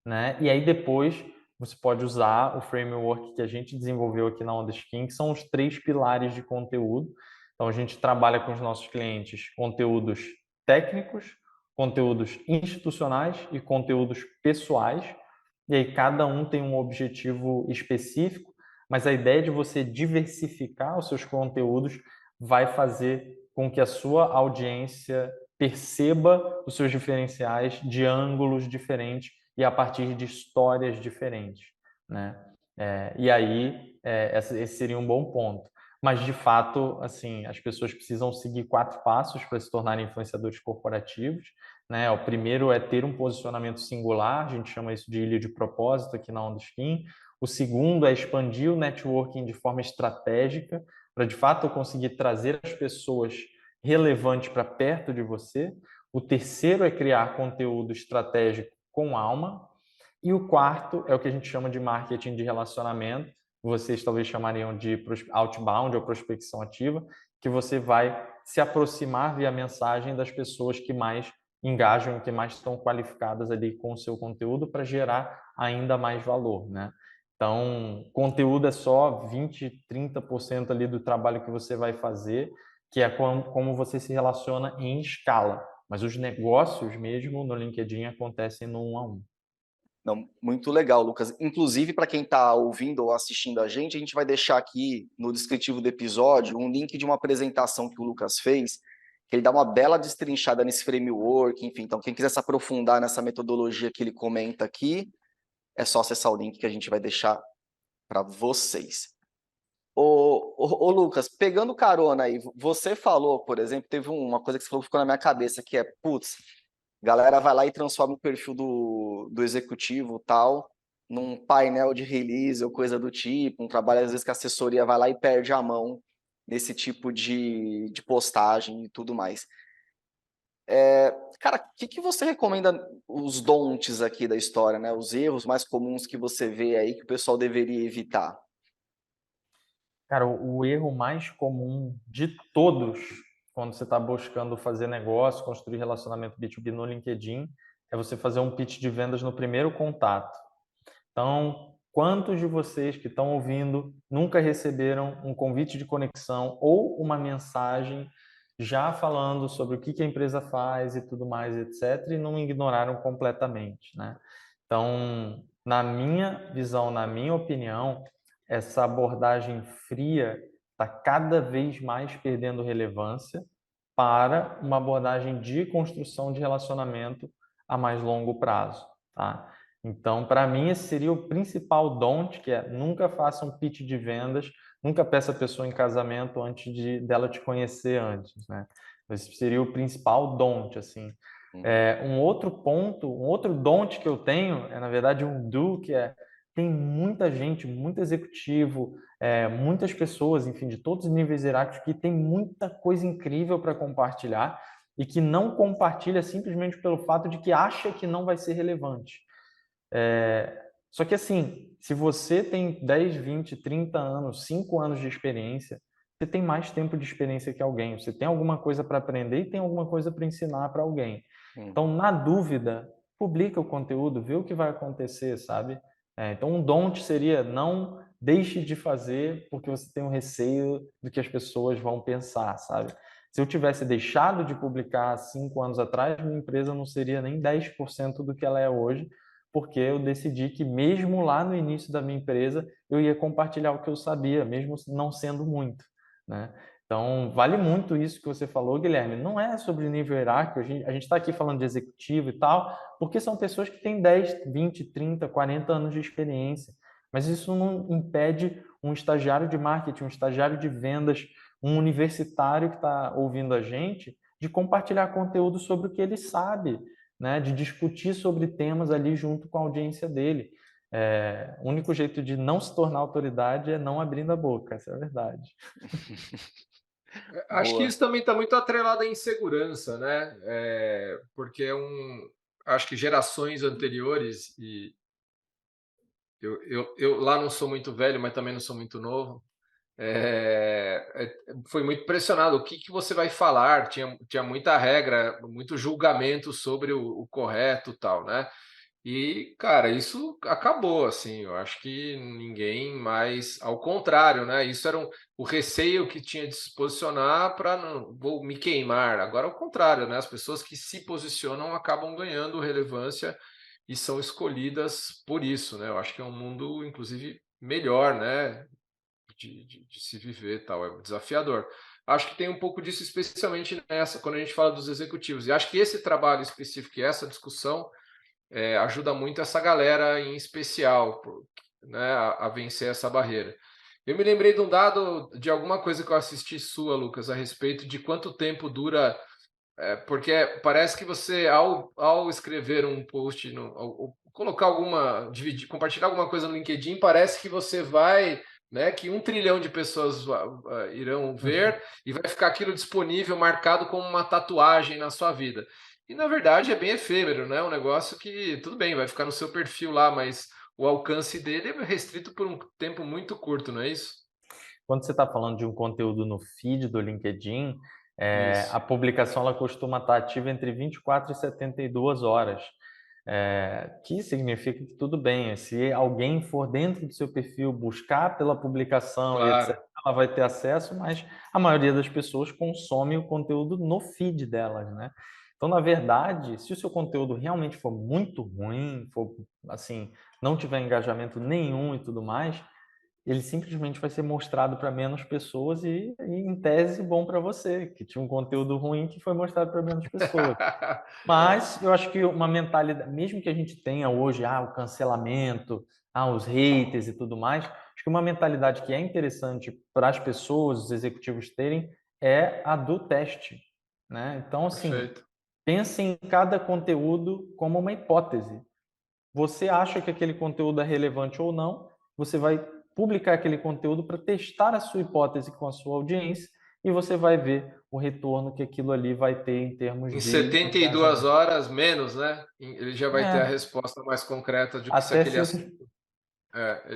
né? E aí depois você pode usar o framework que a gente desenvolveu aqui na OnTheSkin, que são os 3 pilares de conteúdo. Então a gente trabalha com os nossos clientes conteúdos técnicos, conteúdos institucionais e conteúdos pessoais. E aí cada um tem um objetivo específico, mas a ideia de você diversificar os seus conteúdos vai fazer com que a sua audiência perceba os seus diferenciais de ângulos diferentes e a partir de histórias diferentes, né? E aí, esse seria um bom ponto. Mas, de fato, assim, as pessoas precisam seguir 4 passos para se tornarem influenciadores corporativos, né? O primeiro é ter um posicionamento singular, a gente chama isso de ilha de propósito aqui na OnTheSkin. O segundo é expandir o networking de forma estratégica, para de fato conseguir trazer as pessoas relevantes para perto de você. O terceiro é criar conteúdo estratégico com alma. E o quarto é o que a gente chama de marketing de relacionamento, vocês talvez chamariam de outbound ou prospecção ativa, que você vai se aproximar via mensagem das pessoas que mais engajam, que mais estão qualificadas ali com o seu conteúdo para gerar ainda mais valor, né? Então, conteúdo é só 20, 30% ali do trabalho que você vai fazer, que é como você se relaciona em escala. Mas os negócios mesmo no LinkedIn acontecem no 1 a 1. Não, muito legal, Lucas. Inclusive, para quem está ouvindo ou assistindo a gente vai deixar aqui no descritivo do episódio um link de uma apresentação que o Lucas fez, que ele dá uma bela destrinchada nesse framework, enfim. Então, quem quiser se aprofundar nessa metodologia que ele comenta aqui, é só acessar o link que a gente vai deixar para vocês. Ô, Lucas, pegando carona aí, você falou, por exemplo, teve uma coisa que você falou que ficou na minha cabeça, que é, putz, galera vai lá e transforma o perfil do executivo tal num painel de release ou coisa do tipo, um trabalho às vezes que a assessoria vai lá e perde a mão nesse tipo de postagem e tudo mais. Cara, o que você recomenda os don'ts aqui da história, né? Os erros mais comuns que você vê aí que o pessoal deveria evitar? Cara, o erro mais comum de todos, quando você está buscando fazer negócio, construir relacionamento B2B no LinkedIn, é você fazer um pitch de vendas no primeiro contato. Então, quantos de vocês que estão ouvindo nunca receberam um convite de conexão ou uma mensagem já falando sobre o que a empresa faz e tudo mais, etc., e não ignoraram completamente, né? Então, na minha visão, na minha opinião, essa abordagem fria está cada vez mais perdendo relevância para uma abordagem de construção de relacionamento a mais longo prazo, tá? Então, para mim, esse seria o principal don't, que é nunca faça um pitch de vendas, nunca peça a pessoa em casamento antes dela te conhecer antes, né? Esse seria o principal don't, assim. Um outro ponto, um outro don't que eu tenho é, na verdade, um do, que é tem muita gente, muito executivo, muitas pessoas, enfim, de todos os níveis hierárquicos que tem muita coisa incrível para compartilhar e que não compartilha simplesmente pelo fato de que acha que não vai ser relevante. Só que assim, se você tem 10, 20, 30 anos, 5 anos de experiência, você tem mais tempo de experiência que alguém, você tem alguma coisa para aprender e tem alguma coisa para ensinar para alguém. Então, na dúvida, publica o conteúdo, vê o que vai acontecer, sabe? Então, um don't seria não deixe de fazer porque você tem um receio do que as pessoas vão pensar, sabe? Se eu tivesse deixado de publicar 5 anos atrás, minha empresa não seria nem 10% do que ela é hoje, porque eu decidi que mesmo lá no início da minha empresa, eu ia compartilhar o que eu sabia, mesmo não sendo muito, né? Então, vale muito isso que você falou, Guilherme. Não é sobre nível hierárquico, a gente está aqui falando de executivo e tal, porque são pessoas que têm 10, 20, 30, 40 anos de experiência. Mas isso não impede um estagiário de marketing, um estagiário de vendas, um universitário que está ouvindo a gente, de compartilhar conteúdo sobre o que ele sabe, né? De discutir sobre temas ali junto com a audiência dele. O único jeito de não se tornar autoridade é não abrindo a boca, essa é a verdade. Acho que Boa. isso também está muito atrelado à insegurança, né? Porque acho que gerações anteriores Eu lá não sou muito velho, mas também não sou muito novo. Foi muito pressionado. O que você vai falar? Tinha muita regra, muito julgamento sobre o correto, tal, né? E, cara, isso acabou, assim. Eu acho que ninguém mais, ao contrário, né? Isso era o receio que tinha de se posicionar para não vou me queimar. Agora, ao contrário, né? As pessoas que se posicionam acabam ganhando relevância e são escolhidas por isso, né? Eu acho que é um mundo, inclusive, melhor, né? De se viver, tal, é desafiador. Acho que tem um pouco disso, especialmente nessa, quando a gente fala dos executivos. E acho que esse trabalho específico e essa discussão ajuda muito essa galera em especial, né, a vencer essa barreira. Eu me lembrei de um dado, de alguma coisa que eu assisti sua, Lucas, a respeito de quanto tempo dura, porque parece que você, ao escrever um post, ao colocar alguma, dividir, compartilhar alguma coisa no LinkedIn, parece que você vai, né, que 1 trilhão de pessoas irão ver e vai ficar aquilo disponível, marcado como uma tatuagem na sua vida. E na verdade é bem efêmero, né? Um negócio que, tudo bem, vai ficar no seu perfil lá, mas o alcance dele é restrito por um tempo muito curto, não é isso? Quando você está falando de um conteúdo no feed do LinkedIn, Isso. a publicação ela costuma estar ativa entre 24 e 72 horas. Que significa que tudo bem, se alguém for dentro do seu perfil buscar pela publicação e etc., Claro. ela vai ter acesso, mas a maioria das pessoas consome o conteúdo no feed delas, né? Então, na verdade, se o seu conteúdo realmente for muito ruim, for assim, não tiver engajamento nenhum e tudo mais, ele simplesmente vai ser mostrado para menos pessoas e, em tese, bom para você, que tinha um conteúdo ruim que foi mostrado para menos pessoas. Mas eu acho que uma mentalidade, mesmo que a gente tenha hoje o cancelamento, os haters e tudo mais, acho que uma mentalidade que é interessante para as pessoas, os executivos terem, é a do teste, né? Então, assim, Perfeito. pense em cada conteúdo como uma hipótese. Você acha que aquele conteúdo é relevante ou não, você vai publicar aquele conteúdo para testar a sua hipótese com a sua audiência e você vai ver o retorno que aquilo ali vai ter em termos Em de 72 engajamento. horas, menos, né? Ele já vai ter a É, resposta mais concreta de que até se esse...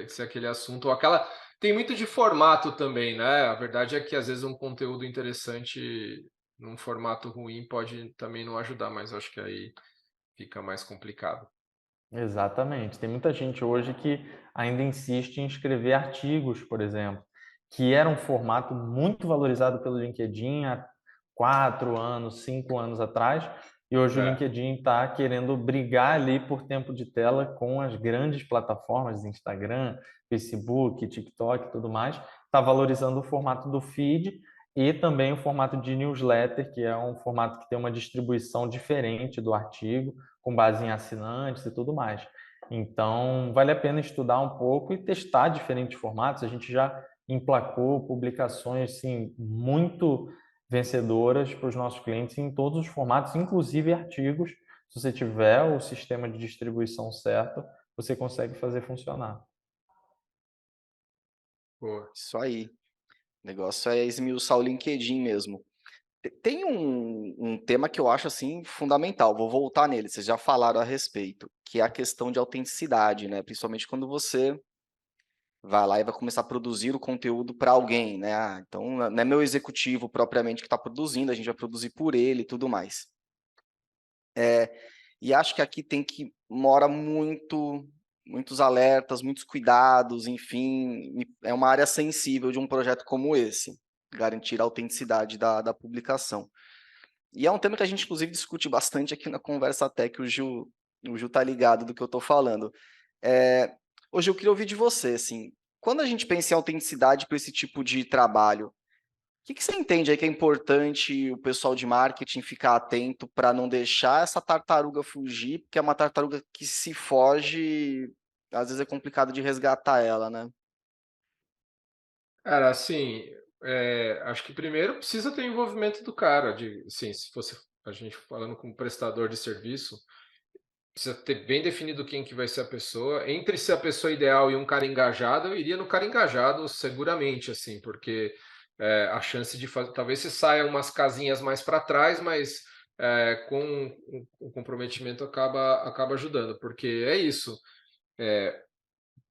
se aquele assunto ou aquela. Tem muito de formato também, né? A verdade é que às vezes um conteúdo interessante num formato ruim pode também não ajudar, mas eu acho que aí fica mais complicado. Exatamente. Tem muita gente hoje que ainda insiste em escrever artigos, por exemplo, que era um formato muito valorizado pelo LinkedIn há 4 anos, 5 anos atrás, e hoje o É, LinkedIn está querendo brigar ali por tempo de tela com as grandes plataformas, Instagram, Facebook, TikTok e tudo mais, está valorizando o formato do feed e também o formato de newsletter, que é um formato que tem uma distribuição diferente do artigo, com base em assinantes e tudo mais. Então, vale a pena estudar um pouco e testar diferentes formatos. A gente já emplacou publicações assim, muito vencedoras para os nossos clientes em todos os formatos, inclusive artigos. Se você tiver o sistema de distribuição certo, você consegue fazer funcionar. pô. Isso aí. O negócio é esmiuçar o LinkedIn mesmo. Tem um tema que eu acho assim fundamental, vou voltar nele, vocês já falaram a respeito, que é a questão de autenticidade, né? Principalmente quando você vai lá e vai começar a produzir o conteúdo para alguém, né? Então não é meu executivo propriamente que está produzindo, a gente vai produzir por ele e tudo mais. E acho que aqui mora muitos alertas, muitos cuidados, enfim, é uma área sensível de um projeto como esse, garantir a autenticidade da publicação. E é um tema que a gente, inclusive, discute bastante aqui na Conversa Tech, o Gil tá ligado do que eu tô falando. É, Ô Gil, eu queria ouvir de você, assim, quando a gente pensa em autenticidade para esse tipo de trabalho, o que você entende aí que é importante o pessoal de marketing ficar atento para não deixar essa tartaruga fugir, porque é uma tartaruga que se foge, às vezes é complicado de resgatar ela, né? Cara, assim, acho que primeiro precisa ter envolvimento do cara, assim, se fosse a gente falando como prestador de serviço, precisa ter bem definido quem que vai ser a pessoa. Entre ser a pessoa ideal e um cara engajado, eu iria no cara engajado seguramente, assim, porque a chance de fazer, talvez se saia umas casinhas mais para trás, mas com o comprometimento acaba ajudando, porque é isso.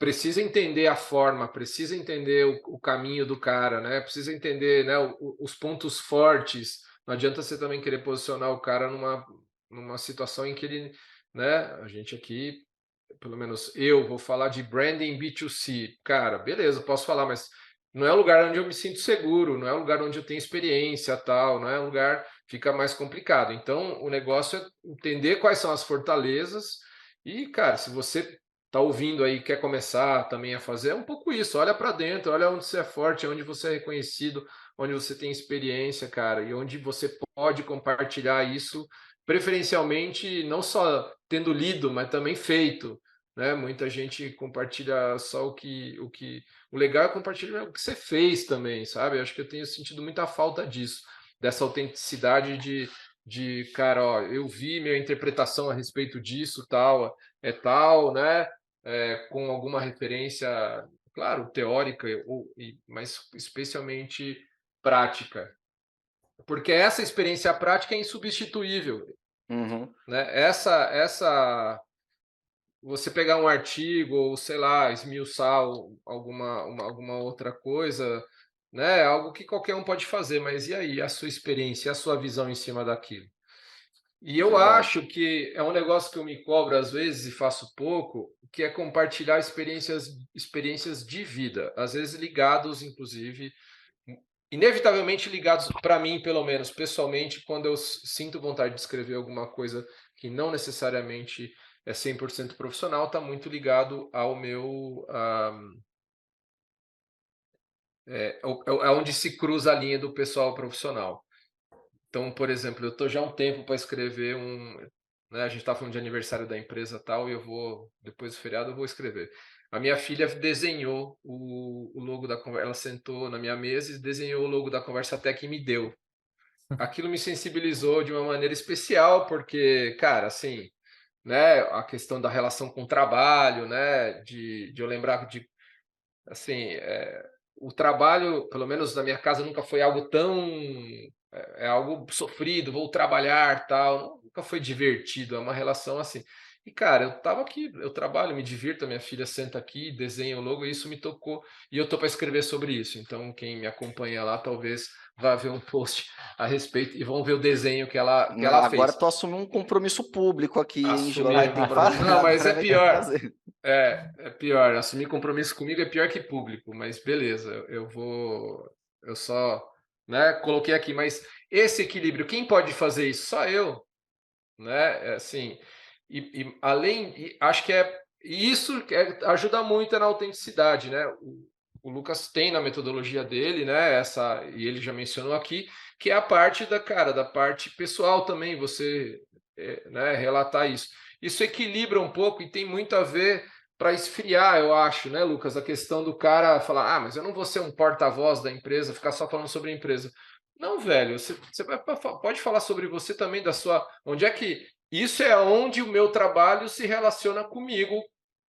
precisa entender a forma, precisa entender o caminho do cara, né? Precisa entender, né, os pontos fortes. Não adianta você também querer posicionar o cara numa situação em que ele, né? A gente aqui, pelo menos eu, vou falar de branding B2C. Cara, beleza, posso falar, mas não é o lugar onde eu me sinto seguro, não é o lugar onde eu tenho experiência, tal, não é um lugar, fica mais complicado. Então, o negócio é entender quais são as fortalezas e, cara, se você tá ouvindo aí, quer começar também a fazer, é um pouco isso, olha para dentro, olha onde você é forte, onde você é reconhecido, onde você tem experiência, cara, e onde você pode compartilhar isso, preferencialmente não só tendo lido, mas também feito, né? Muita gente compartilha só o legal é compartilhar o que você fez também, sabe? Eu acho que eu tenho sentido muita falta disso, dessa autenticidade de cara, ó, eu vi minha interpretação a respeito disso, tal, tal, né? Com alguma referência, claro, teórica, mas especialmente prática. Porque essa experiência prática é insubstituível, Uhum. né? Você pegar um artigo ou, sei lá, esmiuçar alguma outra coisa, né? Algo que qualquer um pode fazer, mas e aí, a sua experiência, a sua visão em cima daquilo? E eu Verdade. acho que é um negócio que eu me cobro às vezes e faço pouco, que é compartilhar experiências de vida, às vezes ligados, inclusive, inevitavelmente ligados para mim, pelo menos pessoalmente, quando eu sinto vontade de escrever alguma coisa que não necessariamente é 100% profissional, está muito ligado ao meu é onde se cruza a linha do pessoal profissional. Então, por exemplo, eu estou já há um tempo para escrever né, a gente está falando de aniversário da empresa e tal, e eu vou, depois do feriado, eu vou escrever. A minha filha desenhou o logo da conversa, ela sentou na minha mesa e desenhou o logo da Conversa Tech e me deu. Aquilo me sensibilizou de uma maneira especial, porque, cara, assim, né, a questão da relação com o trabalho, né, de eu lembrar de, assim, o trabalho, pelo menos na minha casa, nunca foi algo tão algo sofrido, vou trabalhar, tal, nunca foi divertido, é uma relação assim. E cara, eu tava aqui, eu trabalho, me divirto, a minha filha senta aqui, desenha o logo, e isso me tocou, e eu tô para escrever sobre isso. Então, quem me acompanha lá, talvez vá ver um post a respeito e vão ver o desenho que ela Agora fez. tu assumiu um compromisso público aqui, hein, Gil? Assumir Vai um ter que compromisso. fazer, Não, mas é agora vai ter que pior. fazer. É pior. Assumir compromisso comigo é pior que público, mas beleza, eu só, né, coloquei aqui, mas esse equilíbrio, quem pode fazer isso? Só eu, né? Assim, acho que ajuda muito na autenticidade, né? O Lucas tem na metodologia dele, né? E ele já mencionou aqui, que é a parte da parte pessoal também, você, né, relatar isso. Isso equilibra um pouco e tem muito a ver para esfriar, eu acho, né, Lucas? A questão do cara falar, mas eu não vou ser um porta-voz da empresa, ficar só falando sobre a empresa. Não, velho, você pode falar sobre você também, da sua. Onde é que. Isso é onde o meu trabalho se relaciona comigo,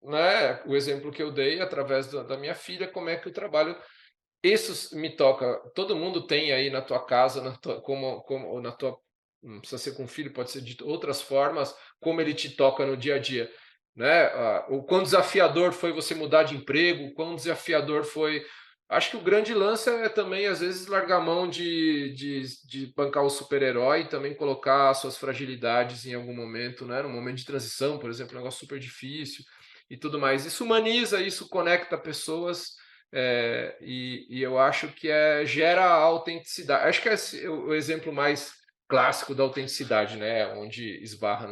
né? O exemplo que eu dei através da minha filha, como é que o trabalho. Isso me toca. Todo mundo tem aí na tua casa, como na tua. Não precisa ser com filho, pode ser de outras formas, como ele te toca no dia a dia. Né? O quão desafiador foi você mudar de emprego, o quão desafiador foi. Acho que o grande lance é também, às vezes, largar a mão de bancar o super-herói e também colocar suas fragilidades em algum momento, né? Num momento de transição, por exemplo, um negócio super difícil e tudo mais. Isso humaniza, isso conecta pessoas. E eu acho que gera autenticidade. Acho que é o exemplo mais clássico da autenticidade, né? Onde esbarra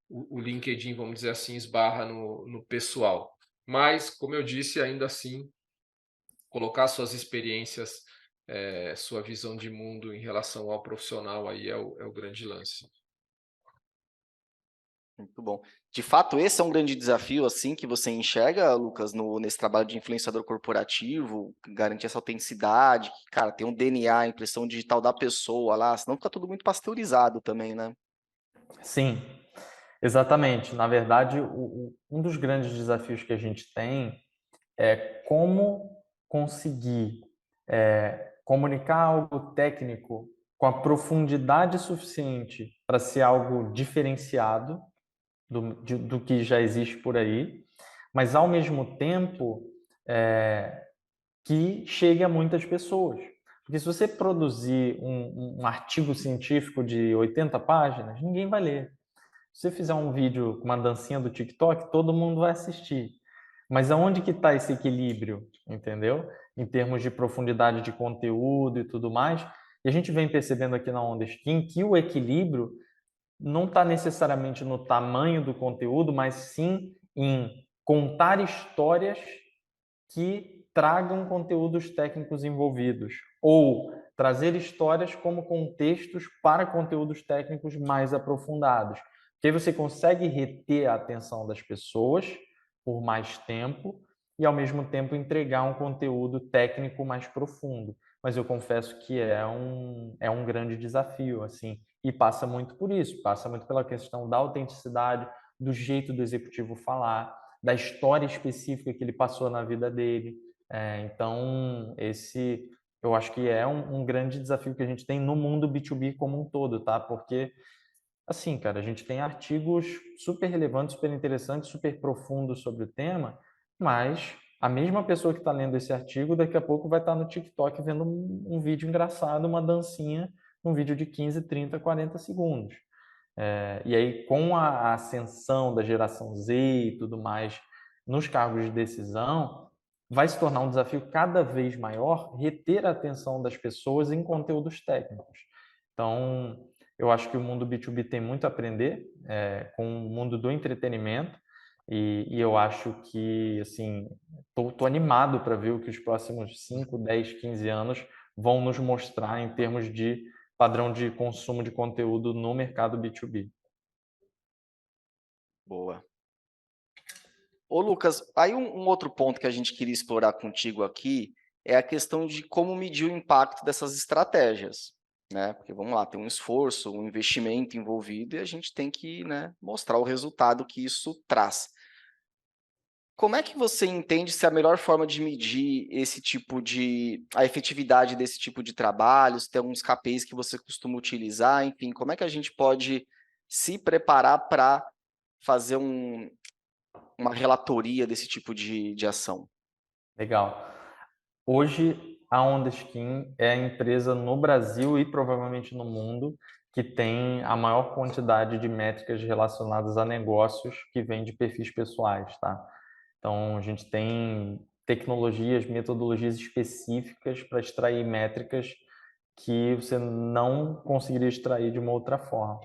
o LinkedIn, vamos dizer assim, esbarra no pessoal. Mas, como eu disse, ainda assim, colocar suas experiências, sua visão de mundo em relação ao profissional aí é o grande lance. Muito bom. De fato, esse é um grande desafio, assim, que você enxerga, Lucas, nesse trabalho de influenciador corporativo, garantir essa autenticidade, que, cara, tem um DNA, a impressão digital da pessoa lá, senão fica tudo muito pasteurizado também, né? Sim, exatamente. Na verdade, um dos grandes desafios que a gente tem é como conseguir comunicar algo técnico com a profundidade suficiente para ser algo diferenciado do que já existe por aí, mas ao mesmo tempo que chegue a muitas pessoas. Porque se você produzir um artigo científico de 80 páginas, ninguém vai ler. Se você fizer um vídeo com uma dancinha do TikTok, todo mundo vai assistir. Mas aonde que está esse equilíbrio, entendeu? Em termos de profundidade de conteúdo e tudo mais. E a gente vem percebendo aqui na Onda Skin que o equilíbrio não está necessariamente no tamanho do conteúdo, mas sim em contar histórias que tragam conteúdos técnicos envolvidos, ou trazer histórias como contextos para conteúdos técnicos mais aprofundados. Porque aí você consegue reter a atenção das pessoas por mais tempo e, ao mesmo tempo, entregar um conteúdo técnico mais profundo. Mas eu confesso que é um grande desafio, assim, e passa muito por isso, passa muito pela questão da autenticidade, do jeito do executivo falar, da história específica que ele passou na vida dele. Então, esse eu acho que é um grande desafio que a gente tem no mundo B2B como um todo, tá? Porque, assim, cara, a gente tem artigos super relevantes, super interessantes, super profundos sobre o tema, mas a mesma pessoa que está lendo esse artigo, daqui a pouco vai estar no TikTok vendo um vídeo engraçado, uma dancinha, um vídeo de 15, 30, 40 segundos. E aí, com a ascensão da geração Z e tudo mais nos cargos de decisão, vai se tornar um desafio cada vez maior reter a atenção das pessoas em conteúdos técnicos. Então, eu acho que o mundo B2B tem muito a aprender com o mundo do entretenimento e eu acho que, assim, tô animado para ver o que os próximos 5, 10, 15 anos vão nos mostrar em termos de padrão de consumo de conteúdo no mercado B2B. Boa. Ô, Lucas, aí um outro ponto que a gente queria explorar contigo aqui é a questão de como medir o impacto dessas estratégias, né? Porque vamos lá, tem um esforço, um investimento envolvido e a gente tem que, né, mostrar o resultado que isso traz. Como é que você entende se a melhor forma de medir a efetividade desse tipo de trabalho, se tem alguns KPIs que você costuma utilizar, enfim, como é que a gente pode se preparar para fazer uma relatoria desse tipo de ação? Legal. Hoje, a Onda Skin é a empresa no Brasil e provavelmente no mundo que tem a maior quantidade de métricas relacionadas a negócios que vêm de perfis pessoais, tá? Então, a gente tem tecnologias, metodologias específicas para extrair métricas que você não conseguiria extrair de uma outra forma.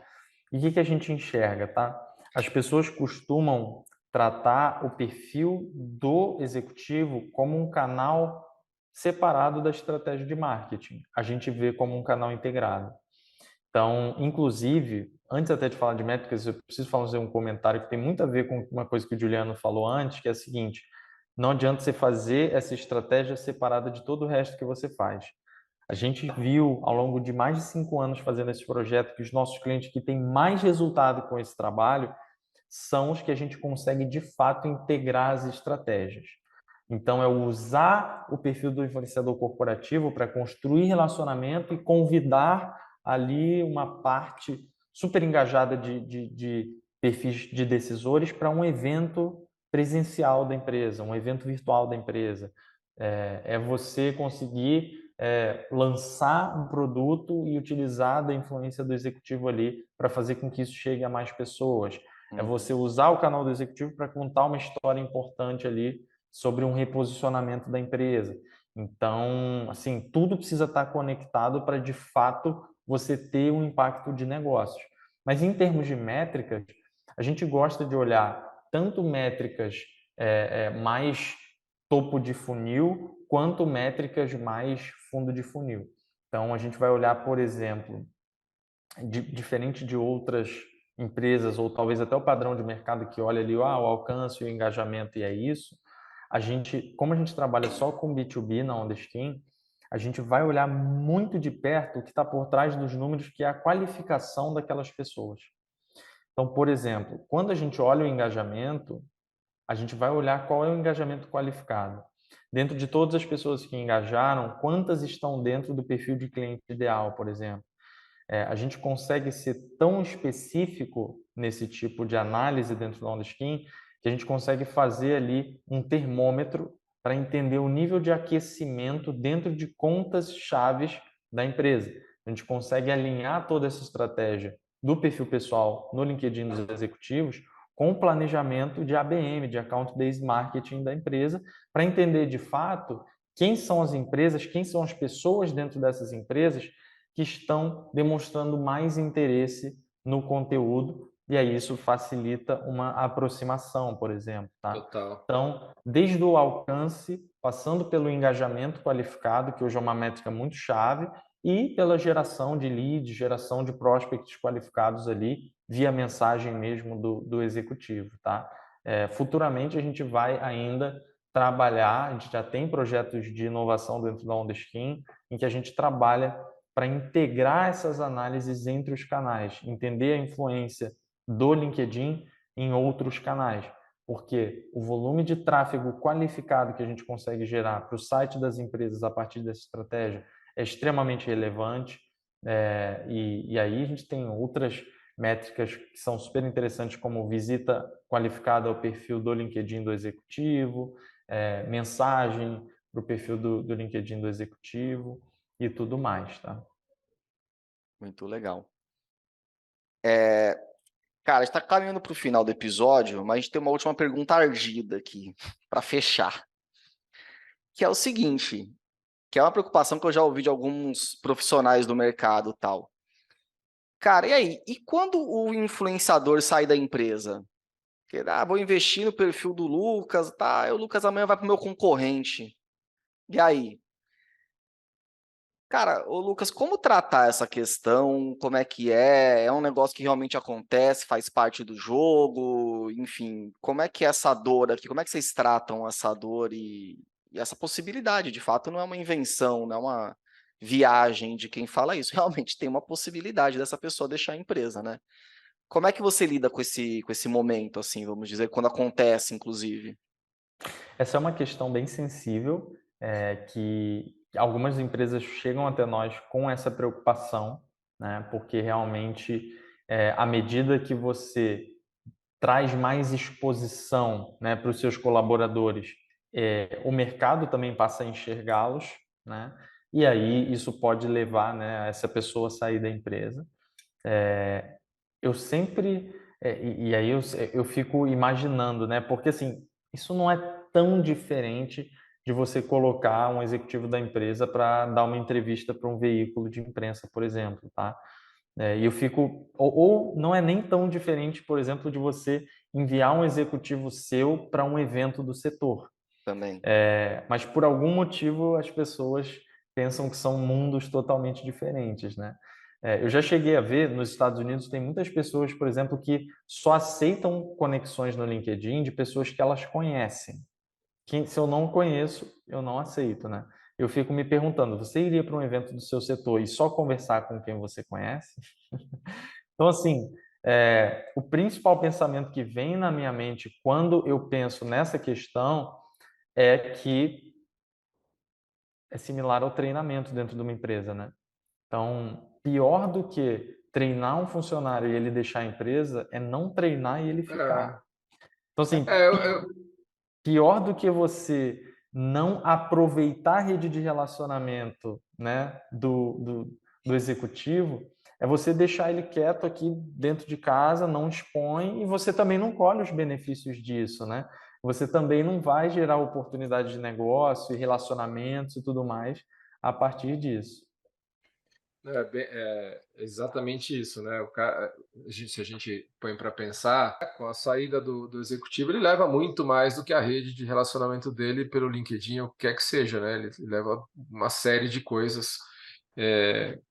E o que a gente enxerga, tá? As pessoas costumam tratar o perfil do executivo como um canal separado da estratégia de marketing. A gente vê como um canal integrado. Então, inclusive, antes até de falar de métricas, eu preciso fazer um comentário que tem muito a ver com uma coisa que o Juliano falou antes, que é a seguinte: não adianta você fazer essa estratégia separada de todo o resto que você faz. A gente viu ao longo de mais de 5 anos fazendo esse projeto que os nossos clientes que têm mais resultado com esse trabalho são os que a gente consegue de fato integrar as estratégias. Então, é usar o perfil do influenciador corporativo para construir relacionamento e convidar ali uma parte super engajada de perfis de decisores para um evento presencial da empresa, um evento virtual da empresa. É você conseguir lançar um produto e utilizar da influência do executivo ali para fazer com que isso chegue a mais pessoas. É você usar o canal do executivo para contar uma história importante ali sobre um reposicionamento da empresa. Então, assim, tudo precisa estar conectado para, de fato, você ter um impacto de negócios. Mas em termos de métricas, a gente gosta de olhar tanto métricas mais topo de funil, quanto métricas mais fundo de funil. Então, a gente vai olhar, por exemplo, diferente de outras empresas, ou talvez até o padrão de mercado que olha ali, o alcance, o engajamento e é isso, como a gente trabalha só com B2B na Onda Skin, a gente vai olhar muito de perto o que está por trás dos números, que é a qualificação daquelas pessoas. Então, por exemplo, quando a gente olha o engajamento, a gente vai olhar qual é o engajamento qualificado. Dentro de todas as pessoas que engajaram, quantas estão dentro do perfil de cliente ideal, por exemplo? A gente consegue ser tão específico nesse tipo de análise dentro da Onda Skin que a gente consegue fazer ali um termômetro para entender o nível de aquecimento dentro de contas chaves da empresa. A gente consegue alinhar toda essa estratégia do perfil pessoal no LinkedIn dos executivos com o planejamento de ABM, de Account Based Marketing da empresa, para entender de fato quem são as empresas, quem são as pessoas dentro dessas empresas que estão demonstrando mais interesse no conteúdo, e aí isso facilita uma aproximação, por exemplo, tá? Total. Então, desde o alcance, passando pelo engajamento qualificado, que hoje é uma métrica muito chave, e pela geração de leads, geração de prospects qualificados ali, via mensagem mesmo do executivo, tá? Futuramente a gente vai ainda trabalhar, a gente já tem projetos de inovação dentro da OnTheSkin, em que a gente trabalha para integrar essas análises entre os canais, entender a influência do LinkedIn em outros canais, porque o volume de tráfego qualificado que a gente consegue gerar para o site das empresas a partir dessa estratégia é extremamente relevante, e aí a gente tem outras métricas que são super interessantes, como visita qualificada ao perfil do LinkedIn do executivo, mensagem para o perfil do LinkedIn do executivo e tudo mais, tá? Muito legal. Cara, a gente está caminhando para o final do episódio, mas a gente tem uma última pergunta ardida aqui, para fechar. Que é o seguinte, que é uma preocupação que eu já ouvi de alguns profissionais do mercado e tal. Cara, e aí? E quando o influenciador sai da empresa? Que, vou investir no perfil do Lucas, tá? E o Lucas amanhã vai para o meu concorrente. E aí? Cara, ô Lucas, como tratar essa questão? Como é que é? É um negócio que realmente acontece, faz parte do jogo? Enfim, como é que é essa dor aqui? Como é que vocês tratam essa dor e essa possibilidade? De fato, não é uma invenção, não é uma viagem de quem fala isso. Realmente tem uma possibilidade dessa pessoa deixar a empresa, né? Como é que você lida com esse momento, assim, vamos dizer, quando acontece, inclusive? Essa é uma questão bem sensível, que algumas empresas chegam até nós com essa preocupação, né? Porque realmente, à medida que você traz mais exposição, né, para os seus colaboradores, o mercado também passa a enxergá-los, né? E aí isso pode levar, né, a essa pessoa a sair da empresa. Eu sempre e aí eu fico imaginando, né? Porque assim, isso não é tão diferente de você colocar um executivo da empresa para dar uma entrevista para um veículo de imprensa, por exemplo, tá? E eu fico ou não é nem tão diferente, por exemplo, de você enviar um executivo seu para um evento do setor. Também. Mas por algum motivo as pessoas pensam que são mundos totalmente diferentes, né? Eu já cheguei a ver, nos Estados Unidos, tem muitas pessoas, por exemplo, que só aceitam conexões no LinkedIn de pessoas que elas conhecem. Se eu não conheço, eu não aceito, né? Eu fico me perguntando, você iria para um evento do seu setor e só conversar com quem você conhece? Então, assim, o principal pensamento que vem na minha mente quando eu penso nessa questão é que é similar ao treinamento dentro de uma empresa, né? Então, pior do que treinar um funcionário e ele deixar a empresa é não treinar e ele ficar. Então, assim, É, eu, pior do que você não aproveitar a rede de relacionamento, né, do executivo, é você deixar ele quieto aqui dentro de casa, não expõe, e você também não colhe os benefícios disso, né? Você também não vai gerar oportunidade de negócio e relacionamentos e tudo mais a partir disso. É exatamente isso, né? Se a gente põe para pensar, com a saída do executivo, ele leva muito mais do que a rede de relacionamento dele pelo LinkedIn, ou o que quer que seja, né? Ele leva uma série de coisas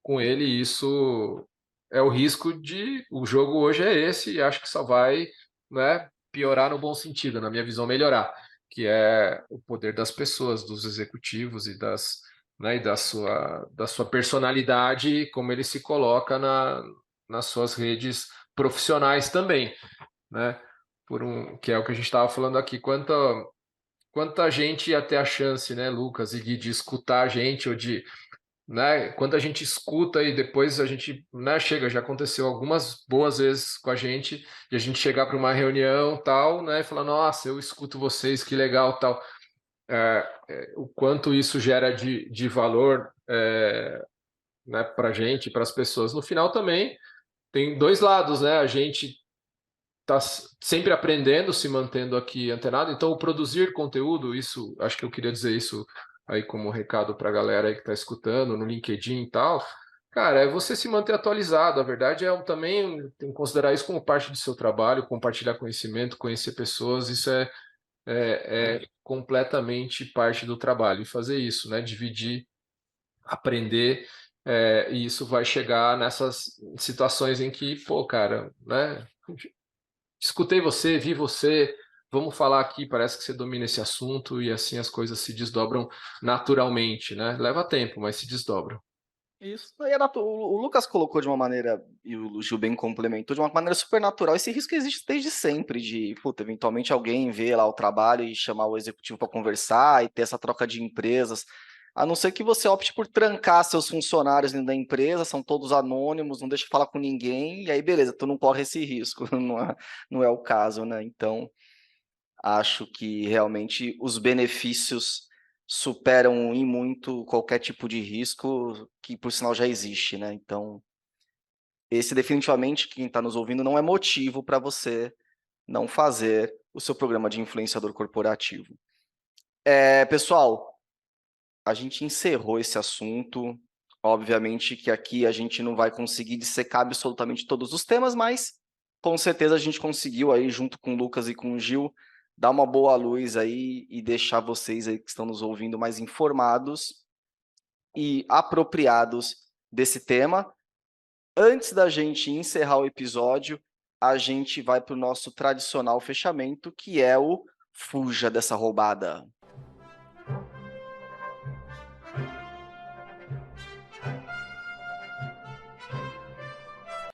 com ele, e isso é o risco de. O jogo hoje é esse, e acho que só vai, né, piorar no bom sentido, na minha visão, melhorar, que é o poder das pessoas, dos executivos e né, e da sua personalidade, como ele se coloca nas suas redes profissionais também, né? Que é o que a gente estava falando aqui, quanta gente ia ter a chance, né, Lucas, e de escutar a gente, ou de né? Quando a gente escuta e depois a gente, né, chega, já aconteceu algumas boas vezes com a gente, e a gente chegar para uma reunião tal, né, e falar, nossa, eu escuto vocês, que legal, tal. O quanto isso gera de valor, né, para a gente, para as pessoas. No final também tem dois lados, né? A gente está sempre aprendendo, se mantendo aqui antenado. Então, o produzir conteúdo, isso, acho que eu queria dizer isso aí como recado para a galera aí que está escutando no LinkedIn e tal. Cara, é você se manter atualizado. A verdade é também tem que considerar isso como parte do seu trabalho, compartilhar conhecimento, conhecer pessoas. Isso é completamente parte do trabalho. E fazer isso, né? Dividir, aprender. E isso vai chegar nessas situações em que, pô, cara, né? Escutei você, vi você, vamos falar aqui, parece que você domina esse assunto e assim as coisas se desdobram naturalmente, né? Leva tempo, mas se desdobram. Isso. E o Lucas colocou de uma maneira, e o Gil bem complementou, de uma maneira super natural. Esse risco existe desde sempre, de, puta, eventualmente alguém ver lá o trabalho e chamar o executivo para conversar e ter essa troca de empresas. A não ser que você opte por trancar seus funcionários dentro da empresa, são todos anônimos, não deixa falar com ninguém, e aí beleza, tu não corre esse risco, não é o caso, né? Então, acho que realmente os benefícios superam em muito qualquer tipo de risco que, por sinal, já existe, né? Então, esse definitivamente, quem está nos ouvindo, não é motivo para você não fazer o seu programa de influenciador corporativo. Pessoal, a gente encerrou esse assunto. Obviamente que aqui a gente não vai conseguir dissecar absolutamente todos os temas, mas com certeza a gente conseguiu aí, junto com o Lucas e com o Gil, dar uma boa luz aí e deixar vocês aí que estão nos ouvindo mais informados e apropriados desse tema. Antes da gente encerrar o episódio, a gente vai para o nosso tradicional fechamento, que é o Fuja dessa roubada.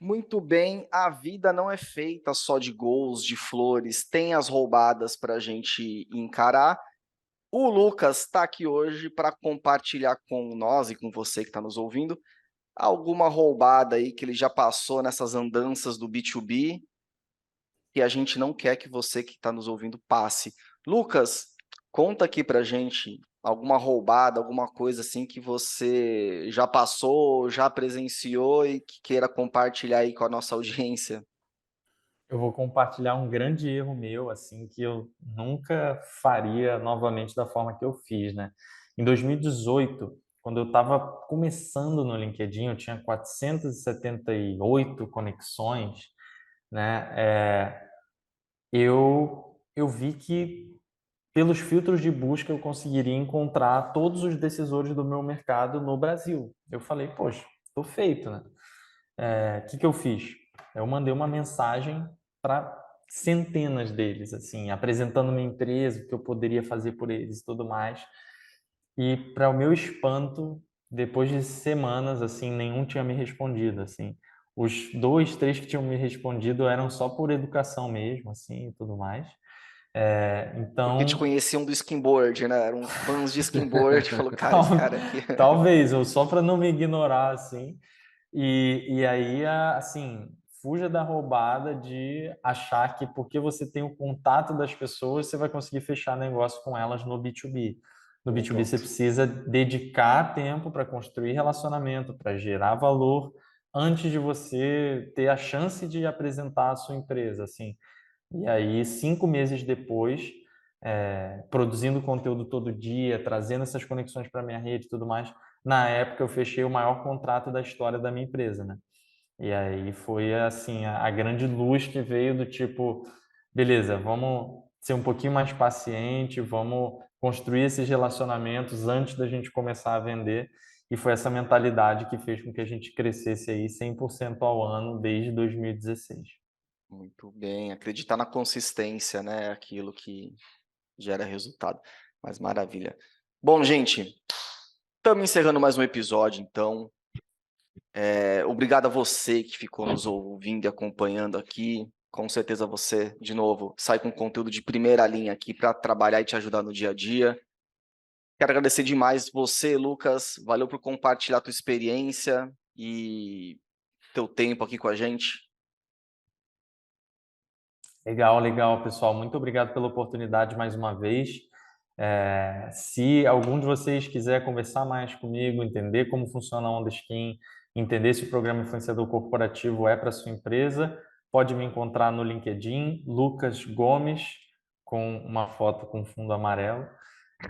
Muito bem, a vida não é feita só de gols, de flores, tem as roubadas para a gente encarar. O Lucas está aqui hoje para compartilhar com nós e com você que está nos ouvindo alguma roubada aí que ele já passou nessas andanças do B2B que a gente não quer que você que está nos ouvindo passe. Lucas, conta aqui para a gente alguma roubada, alguma coisa assim que você já passou, já presenciou e que queira compartilhar aí com a nossa audiência. Eu vou compartilhar um grande erro meu, assim, que eu nunca faria novamente da forma que eu fiz, né? Em 2018, quando eu estava começando no LinkedIn, eu tinha 478 conexões, né? Eu vi que pelos filtros de busca eu conseguiria encontrar todos os decisores do meu mercado no Brasil. Eu falei, poxa, tô feito, né? Que eu fiz? Eu mandei uma mensagem para centenas deles, assim, apresentando minha empresa, o que eu poderia fazer por eles e tudo mais. E para o meu espanto, depois de semanas, assim, nenhum tinha me respondido, assim. Os dois, três que tinham me respondido eram só por educação mesmo, assim, e tudo mais. Porque te Então, conheciam do skimboard, né? Eram fãs de skimboard. Falou, cara, esse tal- cara aqui. talvez, ou só para não me ignorar, assim. E aí, assim, fuja da roubada de achar que porque você tem o contato das pessoas, você vai conseguir fechar negócio com elas no B2B. No Bom B2B, você ponto. precisa dedicar tempo para construir relacionamento, para gerar valor, antes de você ter a chance de apresentar a sua empresa, assim. E aí, 5 meses depois, produzindo conteúdo todo dia, trazendo essas conexões para minha rede e tudo mais, na época eu fechei o maior contrato da história da minha empresa, né? E aí foi assim a grande luz que veio do tipo, beleza, vamos ser um pouquinho mais paciente, vamos construir esses relacionamentos antes da gente começar a vender. E foi essa mentalidade que fez com que a gente crescesse aí 100% ao ano desde 2016. Muito bem. Acreditar na consistência, né? É aquilo que gera resultado. Mas maravilha. Bom, gente, estamos encerrando mais um episódio, então. Obrigado a você que ficou nos ouvindo e acompanhando aqui. Com certeza você, de novo, sai com conteúdo de primeira linha aqui para trabalhar e te ajudar no dia a dia. Quero agradecer demais você, Lucas. Valeu por compartilhar a tua experiência e teu tempo aqui com a gente. Legal, pessoal. Muito obrigado pela oportunidade mais uma vez. Se algum de vocês quiser conversar mais comigo, entender como funciona a Onda Skin, entender se o programa influenciador corporativo é para sua empresa, pode me encontrar no LinkedIn, Lucas Gomes, com uma foto com fundo amarelo,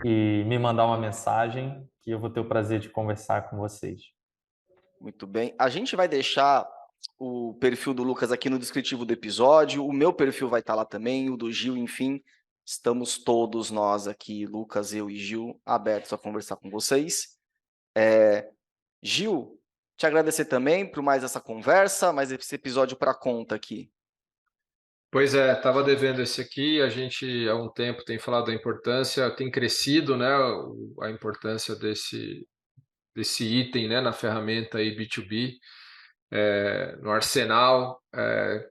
e me mandar uma mensagem que eu vou ter o prazer de conversar com vocês. Muito bem. A gente vai deixar o perfil do Lucas aqui no descritivo do episódio. O meu perfil vai estar lá também, o do Gil, enfim. Estamos todos nós aqui, Lucas, eu e Gil, abertos a conversar com vocês. Gil, te agradecer também por mais essa conversa, mais esse episódio para conta aqui. Pois é, estava devendo esse aqui. A gente há um tempo tem falado da importância, tem crescido, né, a importância desse item, né, na ferramenta aí B2B, no arsenal.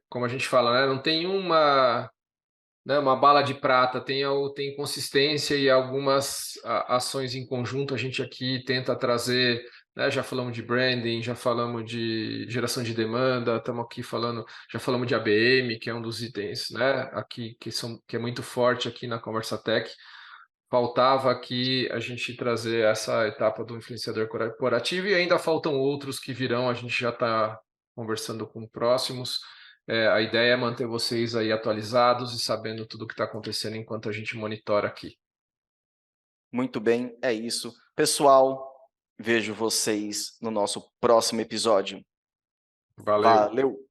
Como a gente fala, né, não tem uma bala de prata, tem consistência e algumas ações em conjunto. A gente aqui tenta trazer, né, já falamos de branding, já falamos de geração de demanda, estamos aqui já falamos de ABM, que é um dos itens, né, aqui que é muito forte aqui na Conversa Tech. Faltava aqui a gente trazer essa etapa do influenciador corporativo e ainda faltam outros que virão, a gente já está conversando com próximos. A ideia é manter vocês aí atualizados e sabendo tudo o que está acontecendo enquanto a gente monitora aqui. Muito bem, é isso. Pessoal, vejo vocês no nosso próximo episódio. Valeu! Valeu!